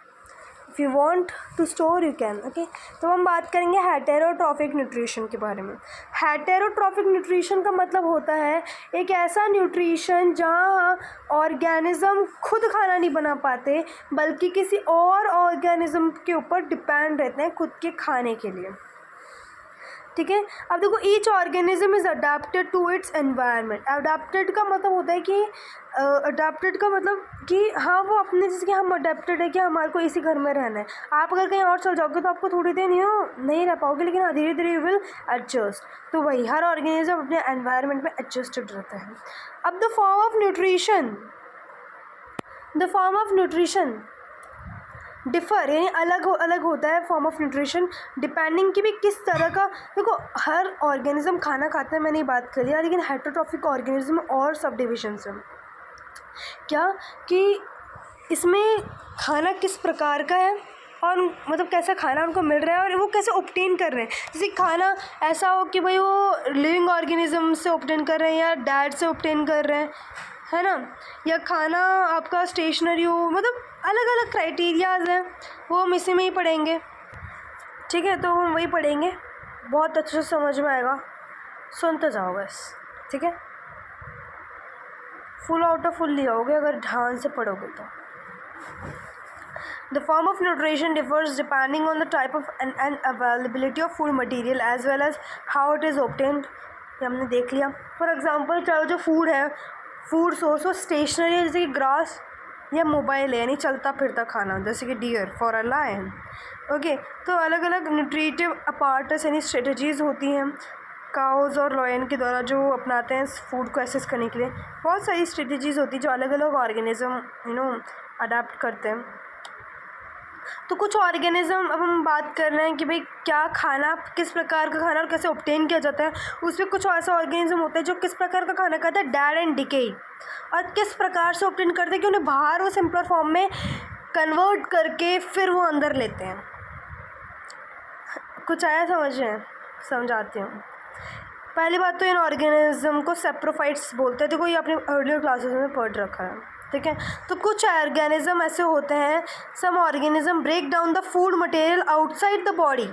If you want to store you can. Okay, तो हम बात करेंगे हेटेरोट्रॉफिक न्यूट्रिशन के बारे में। हेटेरोट्रॉफिक न्यूट्रिशन का मतलब होता है एक ऐसा न्यूट्रिशन जहाँ ऑर्गेनिज्म खुद खाना नहीं बना पाते बल्कि किसी और ऑर्गेनिज्म के ऊपर डिपेंड रहते हैं खुद के खाने के लिए। ठीक है, अब देखो each organism is adapted to its environment. Adapted का मतलब होता है कि अडेप्टेड का मतलब कि हाँ वो अपने, जैसे कि हम अडेप्टेड है कि हमारे को इसी घर में रहना है। आप अगर कहीं और चल जाओगे तो आपको थोड़ी देर नहीं रह पाओगे, लेकिन हाँ धीरे धीरे यू विल एडजस्ट। तो वही हर ऑर्गेनिज्म अपने एनवायरनमेंट में एडजस्टेड रहता है। अब the form of nutrition differ, यानी अलग होता है फॉर्म ऑफ न्यूट्रिशन डिपेंडिंग कि भी किस तरह का। देखो हर ऑर्गेनिज्म खाना खाता है, मैंने ये बात कर लिया, लेकिन हेटेरोट्रॉफिक ऑर्गेनिज्म और सब डिविजन्स हैं क्या कि इसमें खाना किस प्रकार का है और मतलब कैसा खाना उनको मिल रहा है और वो कैसे ऑब्टेन कर रहे हैं। जैसे खाना ऐसा हो कि भाई वो लिविंग ऑर्गेनिज्म से ऑब्टेन कर रहे हैं या डैड से ऑब्टेन कर रहे हैं, है ना, या खाना आपका स्टेशनरी हो, मतलब अलग अलग क्राइटेरियाज हैं, वो हम इसी में ही पढ़ेंगे। ठीक है, तो हम वही पढ़ेंगे, बहुत अच्छे से समझ में आएगा, सुनते जाओ बस। ठीक है, फुल आउट ऑफ फुल लिया होगे अगर ध्यान से पढ़ोगे तो। The form of nutrition differs depending on the type of and availability of food material as well as how it is obtained। ये हमने देख लिया। फॉर एग्जांपल चाहे जो फूड है, फूड सोर्स हो स्टेशनरी है जैसे कि ग्रास या मोबाइल है यानी चलता फिरता खाना जैसे कि deer for a lion. Okay, तो अलग अलग न्यूट्रिटिव अपार्टस यानी स्ट्रेटजीज़ होती हैं काउज और लॉयन के द्वारा जो अपनाते हैं इस फूड को एसेस करने के लिए। बहुत सारी स्ट्रेटजीज़ होती है जो अलग अलग ऑर्गेनिज्म अडाप्ट करते हैं। तो कुछ ऑर्गेनिज्म, अब हम बात कर रहे हैं कि भाई क्या खाना, किस प्रकार का खाना और कैसे ऑब्टेन किया जाता है। उसमें कुछ ऐसा ऑर्गेनिज्म होता है जो किस प्रकार का खाना खाता है, डेड एंड डिके, और किस प्रकार से ऑब्टेन करते हैं कि उन्हें बाहर वो सिंपलर फॉर्म में कन्वर्ट करके फिर वो अंदर लेते हैं। कुछ आया समझ में, समझाती हूँ। पहली बात तो इन ऑर्गेनिज्म को सेप्रोफाइट्स बोलते हैं। देखो ये अपने अर्लियर क्लासेस में पढ़ रखा है। ठीक है, तो कुछ ऑर्गेनिज्म ऐसे होते हैं, some organism break down the food material outside the body.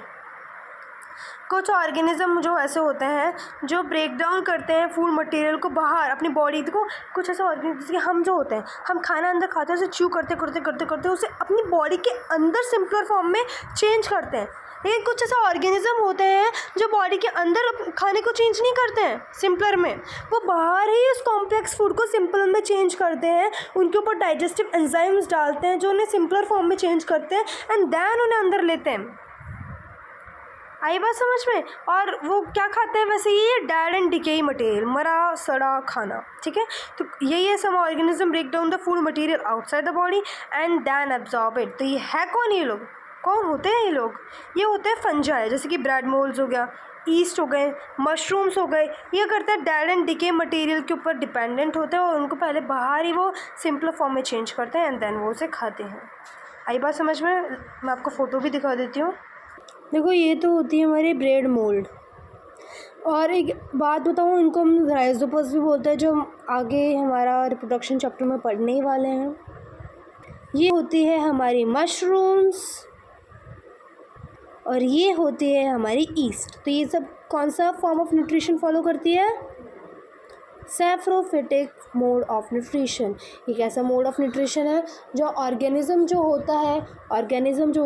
कुछ ऑर्गेनिज्म जो ऐसे होते हैं जो ब्रेक डाउन करते हैं फूड मटेरियल को बाहर अपनी बॉडी को। कुछ ऐसा ऑर्गेनिज्म जैसे हम जो होते हैं, हम खाना अंदर खाते हैं, उसे च्यू करते करते करते करते उसे अपनी बॉडी के अंदर सिंपलर फॉर्म में चेंज करते हैं। लेकिन कुछ ऐसा ऑर्गेनिज्म होते हैं जो बॉडी के अंदर खाने को चेंज नहीं करते हैं सिंपलर में, वो बाहर ही उस कॉम्प्लेक्स फूड को सिंपल में चेंज करते हैं। उनके ऊपर डाइजेस्टिव एंजाइम्स डालते हैं जो उन्हें सिंपलर फॉर्म में चेंज करते हैं एंड देन उन्हें अंदर लेते हैं। आई बात समझ में। और वो क्या खाते हैं वैसे, ये डेड एंड डिके मटेरियल, मरा सड़ा खाना। ठीक है, तो यही है some organism break down the food material outside the body and then absorb it. तो ये है कौन, ये लोग कौन होते हैं, ये लोग ये होते हैं फंजाई, जैसे कि ब्रेड मोल्ड्स हो गया, ईस्ट हो गए, मशरूम्स हो गए। ये करते हैं डेड एंड डिके मटेरियल के ऊपर डिपेंडेंट होते हैं और उनको पहले बाहर ही वो सिंपल फॉर्म में चेंज करते हैं एंड देन वो उसे खाते हैं। आई बात समझ में। मैं आपको फ़ोटो भी दिखा देती हूँ। देखो ये तो होती है हमारी ब्रेड मोल्ड। और एक बात बताऊँ, इनको हम राइजोपस भी बोलते हैं, जो हम आगे हमारा रिप्रोडक्शन चैप्टर में पढ़ने ही वाले हैं। ये होती है हमारी मशरूम्स और ये होती है हमारी ईस्ट। तो ये सब कौन सा फॉर्म ऑफ न्यूट्रिशन फॉलो करती है, सेप्रोफिटिक मोड ऑफ न्यूट्रिशन। एक ऐसा मोड ऑफ न्यूट्रिशन है जो ऑर्गेनिज्म जो होता है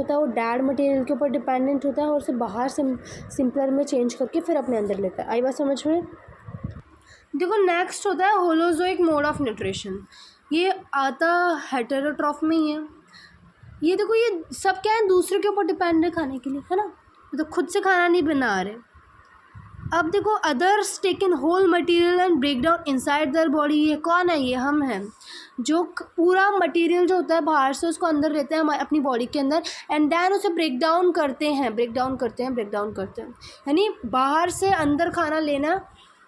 वो डैड मटेरियल के ऊपर डिपेंडेंट होता है और उसे बाहर सिंपलर में चेंज करके फिर अपने अंदर लेता है। आई बात समझ में। देखो नेक्स्ट होता है होलोजोइक मोड ऑफ न्यूट्रिशन। ये आता हेटेरोट्रॉफ में ही है। ये देखो ये सब क्या है, दूसरे के ऊपर डिपेंड है खाने के लिए, है ना, तो खुद से खाना नहीं बना रहे। अब देखो others take in whole material and break down inside their body. ये कौन है, ये हम हैं जो पूरा मटेरियल जो होता है बाहर से उसको अंदर लेते हैं हमारे अपनी बॉडी के अंदर एंड देन उसे ब्रेक डाउन करते हैं। यानी बाहर से अंदर खाना लेना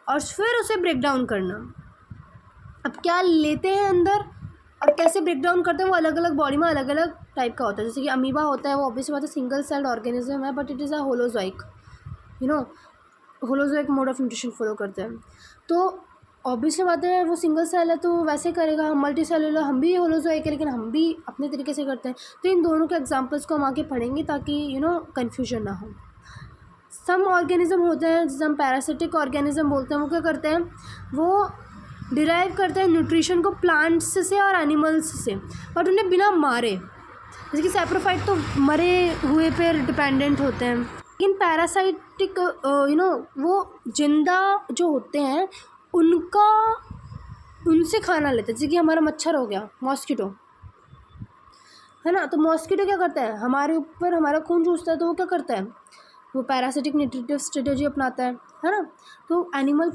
और फिर उसे ब्रेक डाउन करना। अब क्या लेते हैं अंदर और कैसे ब्रेक डाउन करते हैं वो अलग अलग बॉडी में अलग अलग टाइप का होता है। जैसे कि अमीबा होता है, वो ऑब्वियसली बात है सिंगल सेल्ड ऑर्गेनिज्म है but it is a holozoic, you know. Holozoic mode of nutrition follow करते हैं। तो ऑब्वियसली बात है, वो सिंगल सेल है तो वैसे करेगा, हम मल्टी सेलुलर, हम भी होलोजोइक है लेकिन हम भी अपने तरीके से करते हैं। तो इन दोनों के एग्जांपल्स को हम आगे पढ़ेंगे ताकि कन्फ्यूजन ना हो। सम ऑर्गेनिज्म होते हैं जिसे हम पैरासिटिक ऑर्गेनिज्म बोलते हैं, वो क्या करते हैं, वो डिराइव करते हैं न्यूट्रिशन को प्लांट्स से और एनिमल्स से, बट उन्हें बिना मारे। जैसे कि सैप्रोफाइट तो मरे हुए पर डिपेंडेंट होते हैं, लेकिन पैरासाइटिक वो जिंदा जो होते हैं उनसे खाना लेते हैं। जैसे कि हमारा मच्छर हो गया, मॉस्किटो है ना, तो मॉस्किटो क्या करता है, हमारे ऊपर हमारा खून चूसता है, तो वो क्या करता है, वो पैरासिटिक न्यूट्रिटिव स्ट्रेटेजी अपनाता है ना। तो एनिमल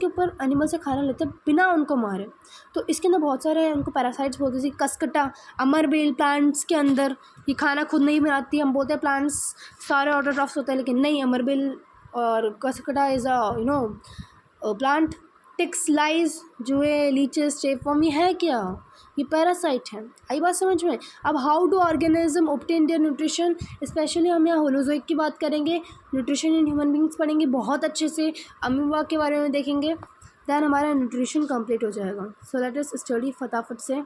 से खाना लेते हैं बिना उनको मारे। तो इसके अंदर बहुत सारे उनको पैरासाइट्स बोलते हैं, जैसे कसकटा, अमरबेल प्लांट्स के अंदर ये खाना खुद नहीं बनाती। हम बोलते हैं प्लांट्स सारे ऑटोट्रॉफ्स होते हैं, लेकिन नहीं, अमरबेल और Cuscuta is plant. Ticks, lies, जुए, लीचेस, टेपवर्म, ये है क्या, ये पैरासाइट है। आई बात समझ में। अब how do organism obtain their nutrition, specially हम यहाँ होलोजोइक की बात करेंगे, न्यूट्रिशन इन ह्यूमन बींग्स पढ़ेंगे बहुत अच्छे से, अमीबा के बारे में देखेंगे, दैन हमारा न्यूट्रिशन कंप्लीट हो जाएगा। सो लेट अस स्टडी फटाफट से।